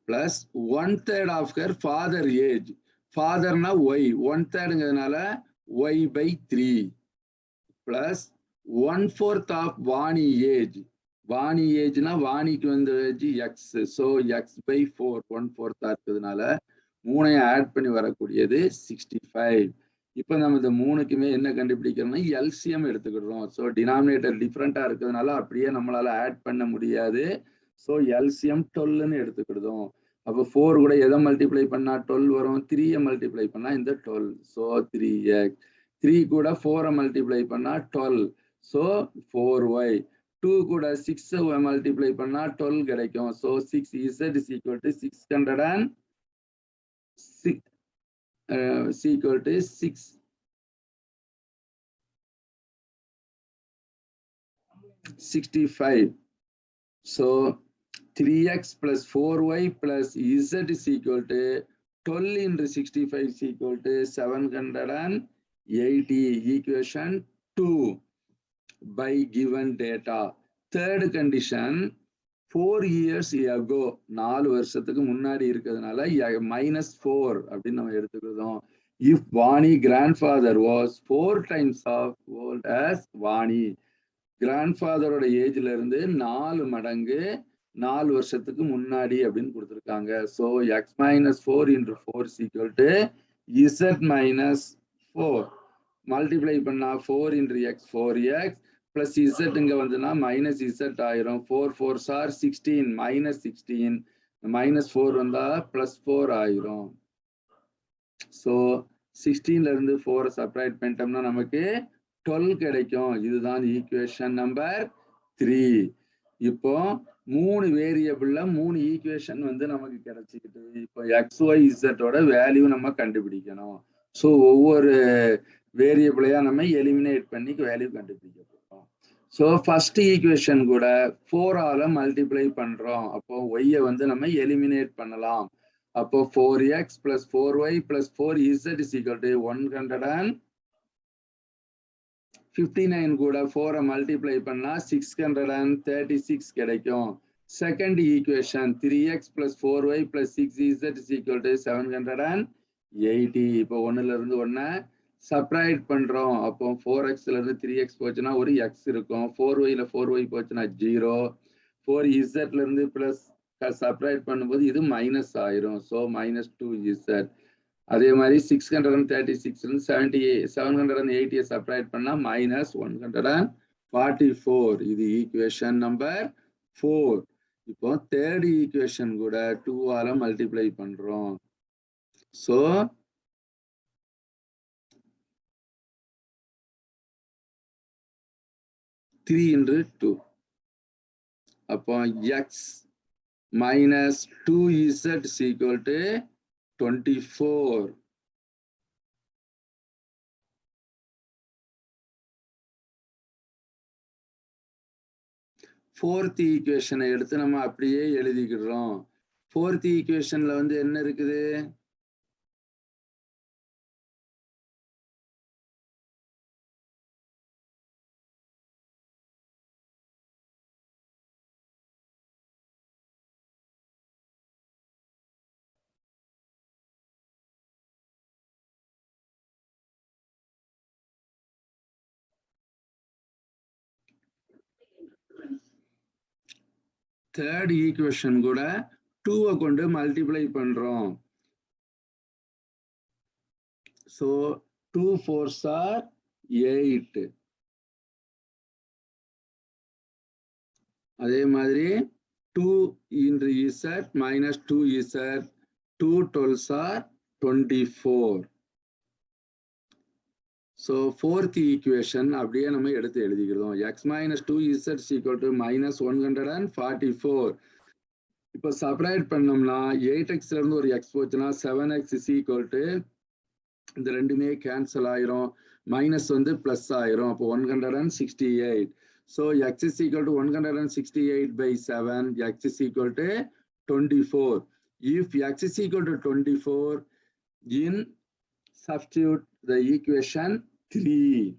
plus 1/3 of her father age. Father na Y. 1/3ங்கிறதுனால Y by 3 plus 1/4 of Vani age. Vani age na வாணிக்கு வந்து age X. So X by 4. 1/4 இருக்கிறதுனால மூணையும் add பண்ணி வரக்கூடியது 65. இப்போ நம்ம இந்த மூணுக்குமே என்ன கண்டுபிடிக்கிறோம்னா எல்சிஎம் எடுத்துக்கிறோம். ஸோ டினாமினேட்டர் டிஃப்ரெண்டா இருக்கிறதுனால அப்படியே நம்மளால ஆட் பண்ண முடியாது. ஸோ எல்சிஎம் 12ன்னு எடுத்துக்கிடுதோம். அப்போ 4 கூட எதை மல்டிப்ளை பண்ணா 12 வரும், 3 மல்டிப்ளை பண்ணா இந்த 12. So 3x. 3 கூட 4 மல்டிப்ளை பண்ணா 12. So 4y. 2 கூட 6 மல்டிப்ளை பண்ணா 12 கிடைக்கும். So 6z is equal to 606 equal to 665. So 3x plus 4y plus z is equal to 12 into 65 is equal to 780. Equation 2 by given data. Third condition, 4 years ago, 4 வருஷத்துக்கு முன்னாடி இருக்கிறதுனால -4 அப்படின்னு நம்ம எடுத்துக்கிறோம். If Vani grandfather was 4 times of old as Vani, grandfather-ஓட ஏஜ்ல இருந்து 4 மடங்கு 4 வருஷத்துக்கு முன்னாடி அப்படின்னு கொடுத்துருக்காங்க. So x minus 4 into 4 is equal to z minus 4. Multiply பண்ணா 4 into x 4x plus z இங்க வந்துன்னா minus z ஆயிரும். 4 4s are 16 minus 16 minus 4 வந்தா plus 4 ஆயிரும். ஸோ 16ல இருந்து 4 செப்பரேட் பண்ணிட்டோம்னா நமக்கு 12 கிடைக்கும். இதுதான் ஈக்குவேஷன் நம்பர் 3. இப்போ 3 வேரியபிள்ல 3 ஈக்குவேஷன் வந்து நமக்கு கிடைச்சிக்கிட்டு இப்போ XYZ-ஓட வேல்யூ நம்ம கண்டுபிடிக்கணும். ஸோ ஒவ்வொரு வேரியபிளையா நம்ம எலிமினேட் பண்ணி வேல்யூ கண்டுபிடிக்க போறோம். ஸோ ஃபர்ஸ்ட் ஈக்குவேஷன் கூட 4ஆல மல்டிப்ளை பண்றோம். அப்போ ஒய்யை வந்து நம்ம எலிமினேட் பண்ணலாம். அப்போ 4x plus 4y plus 4z is equal to 159 கூட 4 மல்டிப்ளை பண்ணா 636 கிடைக்கும். Second equation 3x plus 4y plus 6z is equal to 780. இப்போ 1ல இருந்து 1 சப்ராக்ட் பண்றோம். அப்போ 4xல இருந்து 3x போச்சுன்னா ஒரு x இருக்கும். 4yல 4y போச்சுன்னா 0. 4zல இருந்து பிளஸ் செப்பரேட் பண்ணும்போது இது மைனஸ் ஆயிரும். So -2z. அதே மாதிரி 636 780 செப்பரேட் பண்ணா -144. இது ஈக்குவேஷன் நம்பர் 4. இப்போ தேர்ட் ஈக்குவேஷன் கூட 2 ஆல மல்டிப்ளை பண்றோம். So 3 into 2. அப்போ x minus 2z is equal to 24. Fourth equation எடுத்து நம்ம அப்படியே எழுதிக்கிறோம். Fourth equationல வந்து என்ன இருக்குது? Third equation கூட 2 கொண்டு மல்டிப்ளை பண்றோம். So 2 4s are 8. அதே மாதிரி 2 into z minus 2z, 2 12s are 24. So fourth equation அப்படியே நம்ம எடுத்து எழுதிக்கிறோம். x minus 2z is equal to -144. இப்போ செப்பரேட் பண்ணோம்னா 8x இருந்து ஒரு x போச்சுன்னா 7x is equal to இந்த ரெண்டுமே கேன்சல் ஆயிரும். மைனஸ் வந்து பிளஸ் ஆயிரும். அப்போ 168. So x is equal to 168 by 7. X is equal to 24. If x is equal to 24, in substitute the equation 3.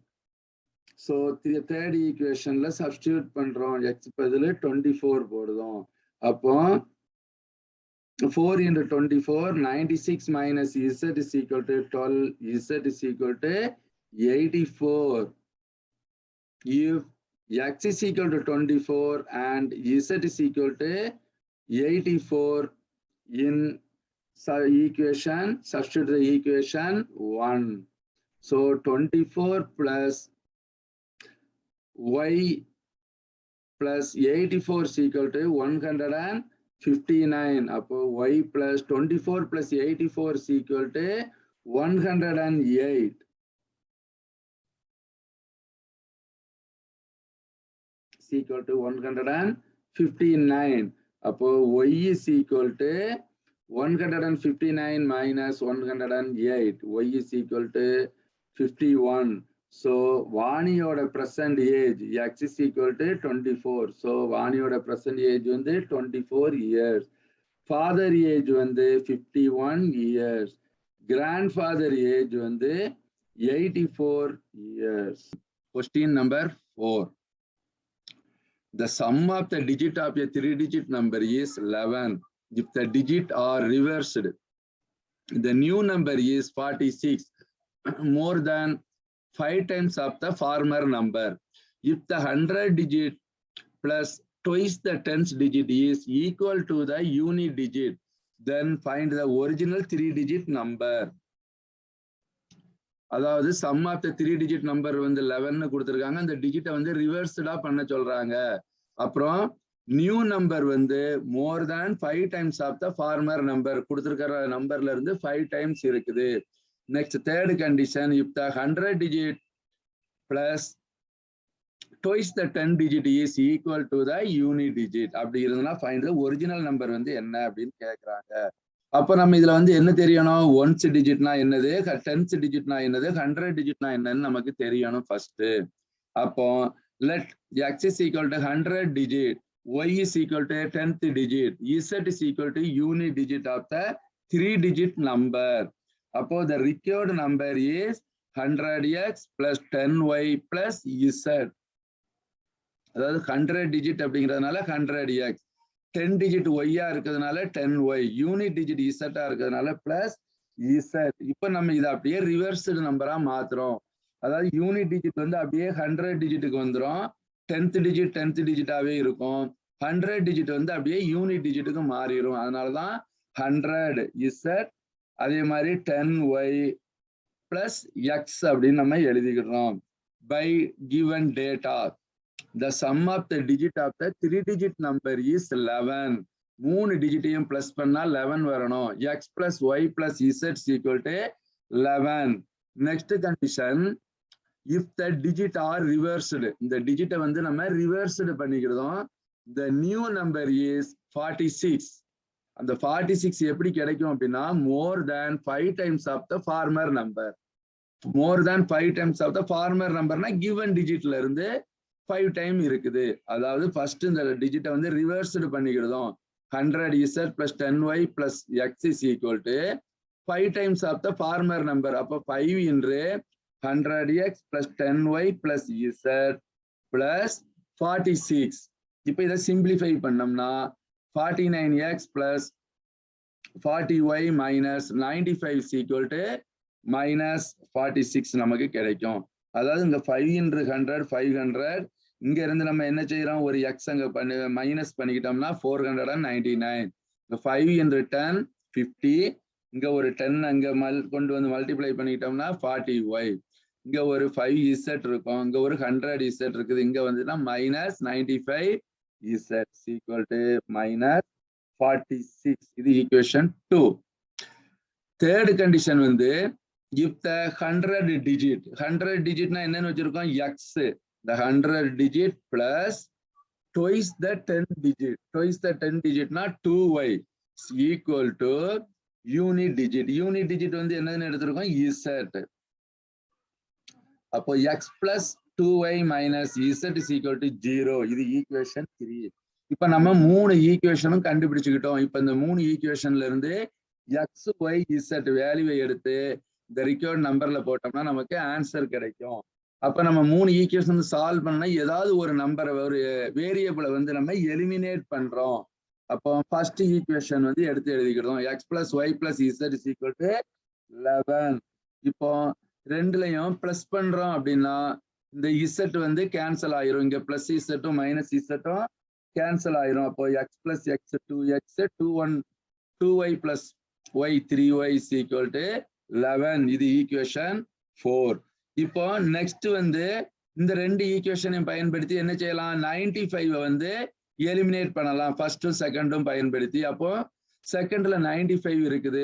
So the third equation la substitute பண்றோம். x பதிலா 24 போடுறோம். அப்போ 4 into 24, 96 minus z is equal to 12. Z is equal to 84. If x is equal to 24 and z is equal to 84 in equation, substitute the equation 1. So 24 plus y plus 84 is equal to 159. Appo y plus 24 plus 84 is equal to 108. Is equal to 159. Appo y is equal to 159 minus 108. Y is equal to 51. So Vaniyoda present age x is equal to 24. So Vaniyoda present age வந்து 24 years. Father age வந்து 51 years. Grandfather age வந்து 84 years. Question number 4. The sum of the digit of a 3-digit number is 11. If the digit are reversed, the new number is 46, more than 5 times of the former number. If the 100 digit plus twice the 10th digit is equal to the unit digit, then find the original 3-digit number. அதாவது sum of the 3-digit number வந்து 11 கொடுத்திருக்காங்க. அந்த டிஜிட்டை வந்து ரிவர்ஸ்டா பண்ண சொல்றாங்க. அப்புறம் new number வந்து more than 5 times of the former number கொடுத்திருக்கிற நம்பர்ல இருந்து 5 times இருக்குது. Next, third condition, if the 100 digit plus twice the 10 digit is equal to the unit digit, அப்படி இருந்ததுன்னா find the original number வந்து என்ன அப்படின்னு கேட்கறாங்க. அப்ப நம்ம இதுல வந்து என்ன தெரியணும்? ஒன்ஸ் டிஜிட்னா என்னது, 10th digitனா என்னது, 100 digitனா என்னன்னு நமக்கு தெரியணும் ஃபர்ஸ்ட். அப்போ let x is equal to 100 digit, y is equal to 10th digit, z is equal to unit digit of the 3-digit number. Appo the required number is 100x plus 10y plus z. அதாவது 100 digit அப்படிங்கிறதுனால 100x, 10 digit y இருக்கிறதுனால 10y, unit digit z இருக்கிறதுனால plus z. இப்போ நம்ம இதை அப்படியே reversed நம்பரா மாத்துறோம். அதாவது யூனிட் டிஜிட் வந்து அப்படியே 100 டிஜிட்டுக்கு வந்துடும், 10th digit 10th digitாவே இருக்கும், 100 டிஜிட் வந்து அப்படியே யூனிட் டிஜிட்டுக்கு மாறிடும். அதனாலதான் 100z அதே மாதிரி 10y plus x அப்படின்னு நம்ம எழுதிக்கிறோம். By given data, the sum of the digit of the 3-digit number is 11. 3 டிஜிட்டையும் plus பண்ணா 11 வரணும். x plus y plus z is equal to 11. Next condition, if the digit are reversed, இந்த டிஜிட்டை வந்து நம்ம reversed பண்ணிக்கிறோம். The new number is 46. அந்த 46 எப்படி கிடைக்கும் அப்படின்னா more than 5 times of the former number. more than 5 times of the former numberனா given digitல இருந்து 5 time இருக்குது. அதாவது ஃபர்ஸ்ட் இந்த டிஜிட்டை வந்து ரிவர்ஸ்டு பண்ணிக்கிறோம். 100z plus 10y plus x is equal to 5 times of the former number. அப்போ 5 என்று 100x plus 10y plus z plus 46. இப்போ இதை சிம்பிளிஃபை பண்ணோம்னா 49x plus 40y minus 95 is equal to minus 46 நமக்கு கிடைக்கும். அதாவது இந்த 5 into 100 500 இங்க இருந்து நம்ம என்ன செய்யறோம், ஒரு x அங்க பண்ணி மைனஸ் பண்ணிக்கிட்டோம்னா 499. இந்த 5 into 10 50, இங்க ஒரு 10 அங்க கொண்டு வந்து மல்டிப்ளை பண்ணிக்கிட்டோம்னா 40y. இங்க ஒரு 5z இருக்கும், இங்க ஒரு 100z இருக்குது. இங்க வந்துன்னா minus 95z equal to minus 46. இது equation 2. தேர்ட் கண்டிஷன் வந்து if the 100 digit, 100 digitனா என்னன்னு வச்சிருக்கோம், x. the 100 digit plus twice the 10 digit. twice the 10 digitனா 2y is equal to unit digit. unit digit வந்து என்னன்னு எடுத்திருக்கோம், z. அப்போ x plus 2y minus z is equal to 0. இது equation 3. இப்ப நம்ம 3 ஈக்குவேஷனும் கண்டுபிடிச்சுக்கிட்டோம். இப்ப இந்த 3 ஈக்குவேஷன்ல இருந்து x, y, z வேல்யூவை எடுத்து இந்த ரிக்வயர்ட் நம்பர்ல போட்டோம்னா நமக்கு ஆன்சர் கிடைக்கும். அப்ப நம்ம 3 ஈக்குவேஷன் சால்வ் பண்ணா ஏதாவது ஒரு நம்பரை, ஒரு வேரியபிளை வந்து நம்ம எலிமினேட் பண்றோம். அப்போ ஃபர்ஸ்ட் ஈக்குவேஷன் வந்து எடுத்து எழுதிக்கிறோம். x plus y plus z is equal to 11. இப்போ ரெண்டுலையும் பிளஸ் பண்றோம் அப்படின்னா இந்த z வந்து கேன்சல் ஆயிரும். இங்க plus z minus z cancel ஆயிரும். அப்போ x plus x 2x 2y plus y 3y is equal to 11. இது ஈக்குவேஷன் 4. இப்போ நெக்ஸ்ட் வந்து இந்த ரெண்டு ஈக்குவேஷனையும் பயன்படுத்தி என்ன செய்யலாம், 95 வந்து எலிமினேட் பண்ணலாம் ஃபர்ஸ்டும் செகண்டும் பயன்படுத்தி. அப்போ செகண்ட்ல 95 இருக்குது,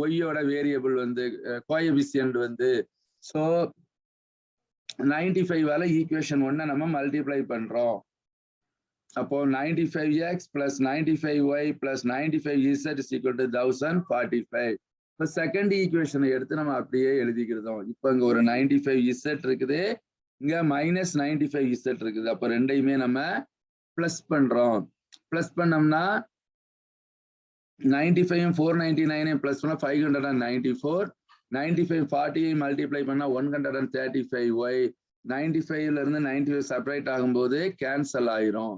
ஒய்யோட வேரியபிள் வந்து கோஎஃபிஷியன்ட் வந்து. ஸோ 95ஆல ஈக்குவேஷன் 1 நம்ம மல்டிப்ளை பண்றோம். அப்போ 95x plus 95y plus 95z is equal to 1045. இப்போ செகண்ட் ஈக்குவேஷனை எடுத்து நம்ம அப்படியே எழுதிக்கிறோம். இப்போ இங்க ஒரு 95z இருக்குது, இங்க மைனஸ் 95z இருக்குது. அப்போ ரெண்டையுமே நம்ம பிளஸ் பண்றோம். பிளஸ் பண்ணோம்னா 95 499 பிளஸ் பண்ணா 594. 95 40 மல்டிப்ளை பண்ணா 135y. 95ல இருந்து 95 செப்பரேட் ஆகும்போது கேன்சல் ஆயிரும்.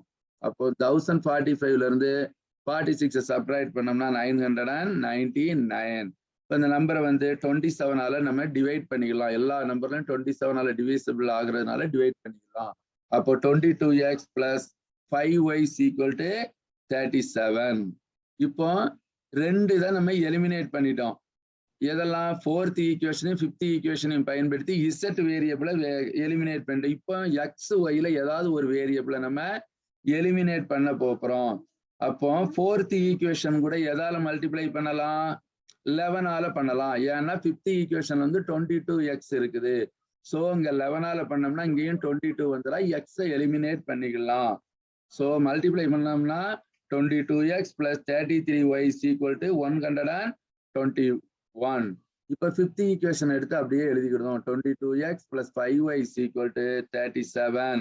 அப்போ 1045ல இருந்து 46 செப்பரேட் பண்ணோம்னா 999. இப்போ இந்த நம்பரை வந்து 27ஆல நம்ம டிவைட் பண்ணிக்கலாம். எல்லா நம்பர்லையும் 27ஆல டிவைசபிள் ஆகுறதுனால டிவைட் பண்ணிக்கலாம். அப்போ 22x plus 5y is equal to 37. இப்போ ரெண்டு இதை நம்ம எலிமினேட் பண்ணிட்டோம். எதெல்லாம், ஃபோர்த் ஈக்குவேஷனையும் ஃபிஃப்த் ஈக்குவேஷனையும் பயன்படுத்தி z வேரியபிளை எலிமினேட் பண்ணிட்டோம். இப்போ x yல ஏதாவது ஒரு வேரியபிளை நம்ம எலிமினேட் பண்ண போறோம். அப்போ ஃபோர்த் ஈக்குவேஷன் கூட எதால மல்டிப்ளை பண்ணலாம், 11ஆல பண்ணலாம். ஏன்னா ஃபிஃப்த் ஈக்குவேஷன் வந்து 22x இருக்குது. ஸோ இங்க 11ஆல பண்ணோம்னா இங்கேயும் 22 வந்துடா, எக்ஸை எலிமினேட் பண்ணிக்கலாம். ஸோ மல்டிப்ளை பண்ணோம்னா 22x plus 33y is equal to 121. இப்போ ஃபிஃப்த் ஈக்குவேஷன் எடுத்து அப்படியே எழுதிக்கிறோம். 22x plus 5y is equal to 37.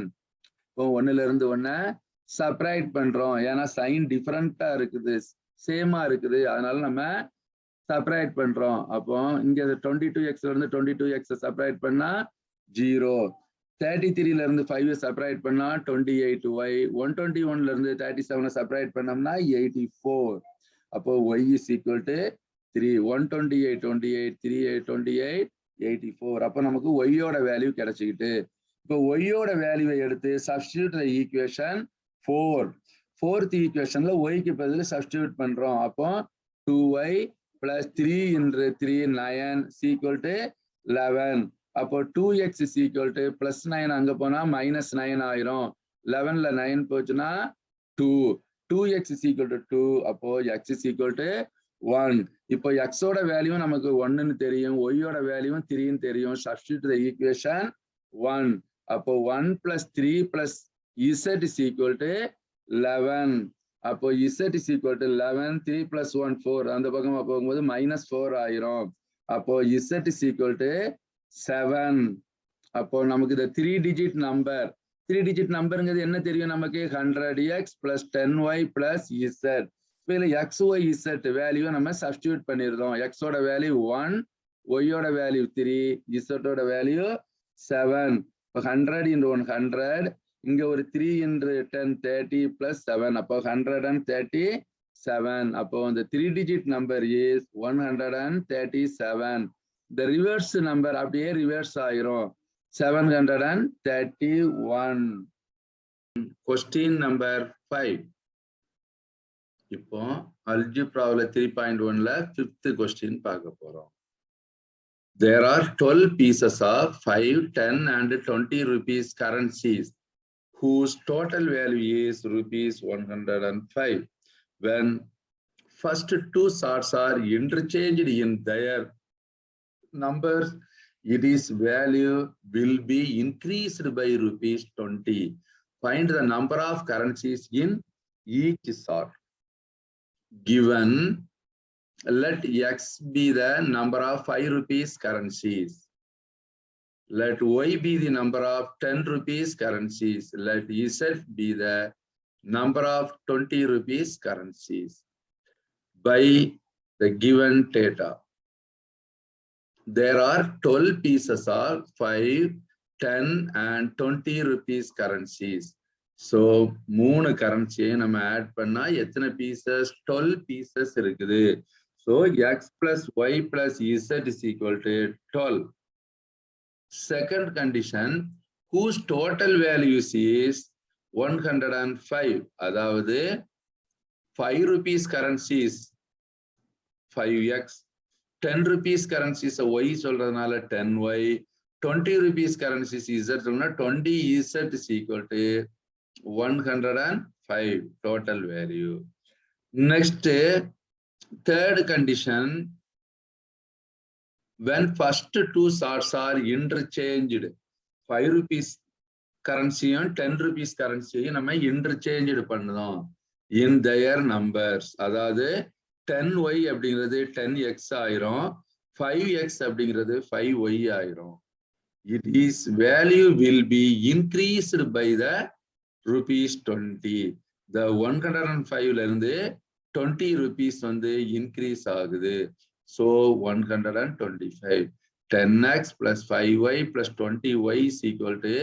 இப்போ 1ல இருந்து 1 செப்பரேட் பண்றோம். ஏன்னா சைன் டிஃபரெண்டா இருக்குது, சேமா இருக்குது, அதனால நம்ம செப்பரேட் பண்றோம். அப்போ இங்க 22xல இருந்து 22x செப்பரேட் பண்ணா 0. 33ல இருந்து 5 செப்பரேட் பண்ணா 28y. 121ல இருந்து 37 செப்பரேட் பண்ணோம்னா 84. அப்போ y is equal to 3. 128 28 38 28 84. அப்போ நமக்கு ஒய்யோட வேல்யூ கிடைச்சிக்கிட்டு. இப்போ ஒய்யோட வேல்யூவை எடுத்து சப்ஸ்டிடியூட் ஈக்குவேஷன் 4. fourth equationல y-க்கு பதிலா சப்ஸ்டிட்யூட் பண்றோம். அப்போ 2y plus 3 into 3 9 is equal to 11. அப்போ 2x is equal to plus 9 அங்க போனா minus 9 ஆயிரும். 11ல 9 போச்சுன்னா 2. 2x is equal to 2. அப்போ x is equal to 1. இப்போ x ஓட வேல்யூ நமக்கு 1ன்னு தெரியும், y ஓட வேல்யூ 3ன்னு தெரியும். Substitute the equation 1. அப்போ 1 plus 3 plus z is equal to 11. அப்போ z is equal to 11. 3 plus 1 4. அந்த பக்கமா போகும்போது minus 4 ஆயிரும். அப்போ z is equal to 7. அப்போ நமக்கு இந்த 3 digit number, 3 digit numberங்கிறது என்ன தெரியும் நமக்கு? 100x plus 10y plus z. இதுல x y z வேல்யூ நம்ம சப்ஸ்டிட்யூட் பண்ணிருந்தோம். x ஓட வேல்யூ 1, y ஓட வேல்யூ 3, z ஓட வேல்யூ 7. 100 into 100, இங்க ஒரு 3 into 10 30 plus 7. அப்போ 137. அப்போ அந்த 3 digit number is 137. the reverse number அப்படியே ரிவர்ஸ் ஆயிரும், 731. question number 5. இப்போ அல்ஜிப்ராவுல 3.1ல 5th question பார்க்க போறோம். There are 12 pieces of 5, 10 and 20 rupees currencies whose total value is rupees 105. When first two sorts are interchanged in their numbers, its value will be increased by rupees 20. Find the number of currencies in each sort. Given, let x be the number of 5 rupees currencies. Let y be the number of 10 rupees currencies. Let z be the number of 20 rupees currencies. By the given data, there are 12 pieces of 5, 10 and 20 rupees currencies. So 3 currency நம்ம add பண்ணா எத்தனை pieces? 12 pieces இருக்குது. So x plus y plus z is equal to 12. Second condition, whose total values is 105. அதாவது 5 rupees currencies 5x, 10 rupees currencies y சொல்றதுனால 10y, 20 rupees currencies z சொல்றதுனா 20z is equal to 105 total value. Next, third condition, when first two sorts are interchanged, 5 rupees currency and 10 rupees currency நம்ம interchanged பண்ணுதோம் in their numbers. அதாவது 10y அப்படிங்கிறது 10x ஆயிரும், 5x அப்படிங்கிறது 5y ஆயிரும். It is value will be increased by the rupees 20. The 105ல இருந்து 20 rupees வந்து increase ஆகுது. So 125. 10x plus 5y plus 20y is equal to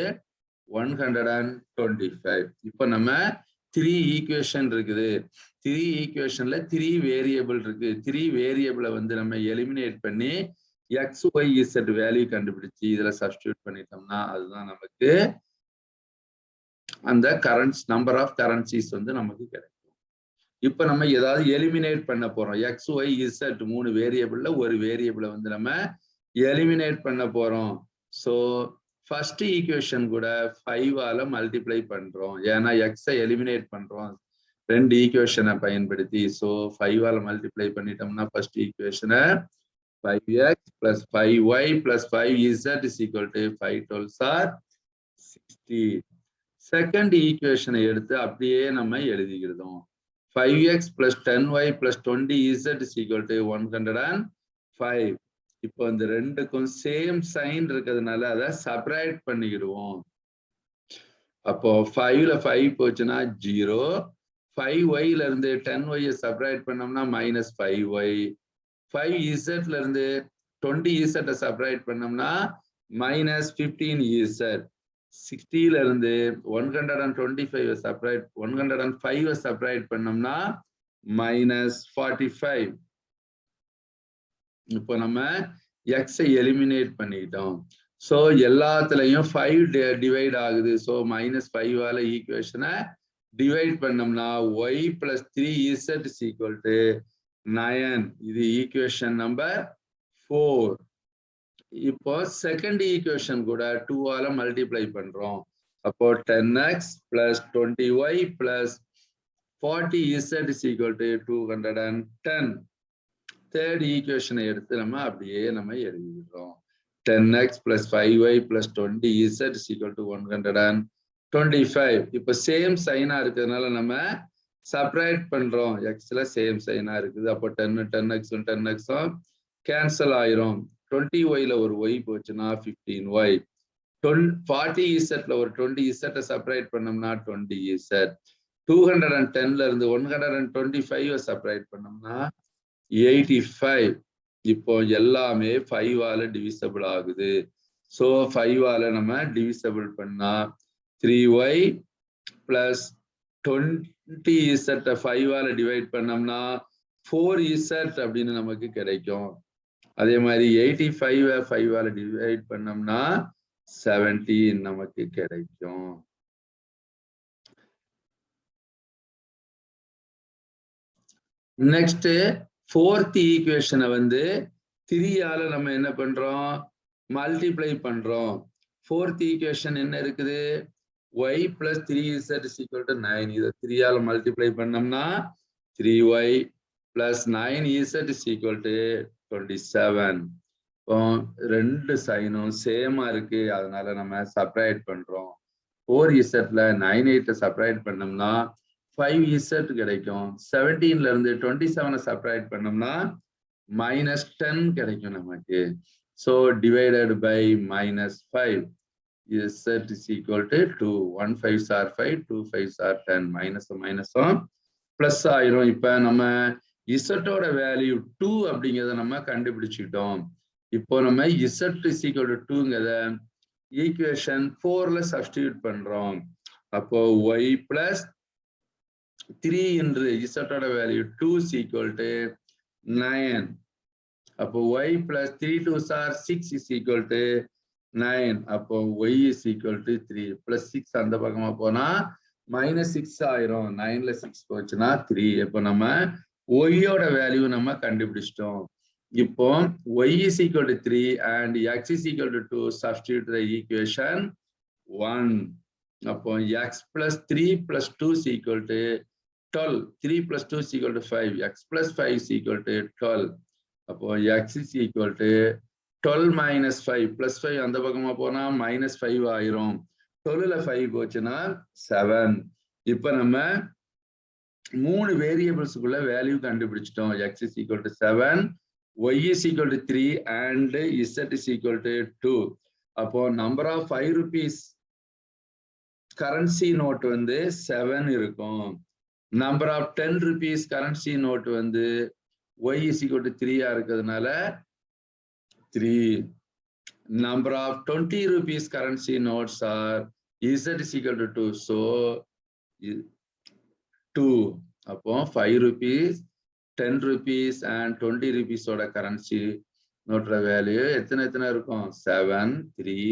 125. இப்போ நம்ம 3 equation இருக்குது. 3 equationல 3 variable இருக்கு. 3 variable வந்து நம்ம eliminate பண்ணி x, y, z வேல்யூ கண்டுபிடிச்சு இதுல சப்ஸ்டிட்யூட் பண்ணிட்டோம்னா அதுதான் நமக்கு அந்த நம்பர் ஆஃப் கரன்சிஸ் வந்து நமக்கு கிடைக்கும். இப்ப நம்ம ஏதாவது எலிமினேட் பண்ண போறோம். x, y, z 3 வேரியபிள்ல ஒரு வேரியபிளை வந்து நம்ம எலிமினேட் பண்ண போறோம். ஸோ ஃபர்ஸ்ட் ஈக்குவேஷன் கூட 5ஆல மல்டிப்ளை பண்றோம், ஏன்னா எக்ஸை எலிமினேட் பண்றோம் 2 ஈக்குவேஷனை பயன்படுத்தி. ஸோ 5ஆல மல்டிப்ளை பண்ணிட்டோம்னா ஃபர்ஸ்ட் ஈக்குவேஷனை 5x plus 5y plus 5z is equal to 5 12s are 60. Second ஈக்குவேஷனை எடுத்து அப்படியே நம்ம எழுதிக்கிறோம். 5x plus 10y plus 20z is equal to 105. இப்போ இந்த ரெண்டுக்கும் சேம் சைன் இருக்கிறதுனால அதை செப்பரேட் பண்ணிக்கிடுவோம். அப்போ 5ல 5 போச்சுன்னா 0, 5yல இருந்து 10y செப்பரேட் பண்ணோம்னா -5y, 5zல இருந்து 20z செப்பரேட் பண்ணோம்னா -15z, 60ல இருந்து 125 செப்பரேட் 105 செப்பரேட் பண்ணோம்னா -45. இப்போ நம்ம எக்ஸை எலிமினேட் பண்ணிட்டோம். ஸோ எல்லாத்துலயும் 5 டிவைட் ஆகுது. ஸோ -5ஆல ஈக்குவேஷனை டிவைட் பண்ணோம்னா y plus 3z is equal to 9. இது ஈக்குவேஷன் நம்பர் 4. இப்போ செகண்ட் ஈக்குவேஷன் கூட 2 ஆல மல்டிப்ளை பண்றோம். அப்போ 10x plus 20y plus 40z is equal to 210. Third ஈக்குவேஷனை எடுத்து நம்ம அப்படியே நம்ம எழுதிடுறோம். 10x plus 5y plus 20z is equal to 125. இப்போ சேம் சைனா இருக்கிறதுனால நம்ம செப்பரேட் பண்றோம். எக்ஸ்ல சேம் சைனா இருக்குது. அப்போ 10x 10x கேன்சல் ஆயிரும். 20yல ஒரு y போச்சுன்னா 15y. 40zல ஒரு 20z செப்பரேட் பண்ணோம்னா 20z. 210ல இருந்து 125 செப்பரேட் பண்ணோம்னா 85. இப்போ எல்லாமே 5 ஆல டிவிசபிள் ஆகுது. சோ 5 ஆல நம்ம டிவிசபிள் பண்ணா 3y பிளஸ் 20z 5 ஆல டிவைட் பண்ணோம்னா 4z அப்படின்னு நமக்கு கிடைக்கும். அதே மாதிரி 85 5 ஆல டிவைட் பண்ணோம்னா 17 நமக்கு கிடைக்கும். நெக்ஸ்ட் ஃபோர்த் ஈக்குவேஷனை வந்து 3 ஆல நம்ம என்ன பண்றோம், மல்டிப்ளை பண்றோம். ஃபோர்த் ஈக்குவேஷன் என்ன இருக்குது, y plus 3z is equal to 9. இதை 3 ஆல மல்டிப்ளை பண்ணோம்னா 3y plus 9z is equal to 27. இப்போ ரெண்டு சைனும் சேமா இருக்கு, அதனால நம்ம செப்பரேட் பண்றோம். 4zல 9 செப்பரேட் பண்ணோம்னா 5z கிடைக்கும். 17ல இருந்து 27 செப்பரேட் பண்ணோம்னா -10 கிடைக்கும் நமக்கு. So divided by -5. z is equal to 2. 1 5s are 5, 2 5s are 10. minus plus ஆயிரும். இப்ப நம்ம z ஓட வேல்யூ 2 அப்படிங்கிறத நம்ம கண்டுபிடிச்சிட்டோம். இப்போ நம்ம z is equal to 2ங்கிறத ஈக்குவேஷன் 4ல சப்ஸ்டிடியூட் பண்றோம். அப்போ y plus 3 என்று z ஓட வேல்யூ 2 is equal to 9. அப்போ y plus 3 2s are 6 is equal to 9. அப்போ y is equal to 3 plus 6 அந்த பக்கமா போனா -6 ஆயிரும். 9ல 6 போச்சுன்னா 3. இப்போ நம்ம y ஓட வேல்யூ நம்ம கண்டுபிடிச்சிட்டோம். இப்போ y is equal to 3 and x is equal to 2. Substitute the equation 1. அப்போ x plus 3 plus 2 is equal to 12. 3 plus 2 is equal to 5. x plus 5 is equal to 12. அப்போ x is equal to 12 minus 5 plus 5 அந்த பக்கமா போனா -5 ஆயிரும். 12ல 5 போச்சுன்னா 7. இப்போ நம்ம மூணு வேரியபிள்ஸ்க்குள்ள வேல்யூ கண்டுபிடிச்சிட்டோம். x is equal to 7, y is equal to 3 and z is equal to 2. அப்போ number of 5 rupees currency note வந்து 7 இருக்கும். Number of 10 rupees currency note வந்து y is equal to 3 இருக்கிறதுனால 3. Number of 20 rupees currency notes are z is equal to 2. So 2. அப்போ 5 rupees, 10 rupees and 20 rupees ஓட currency நோட்ற value எத்தனை இருக்கும், 7, 3,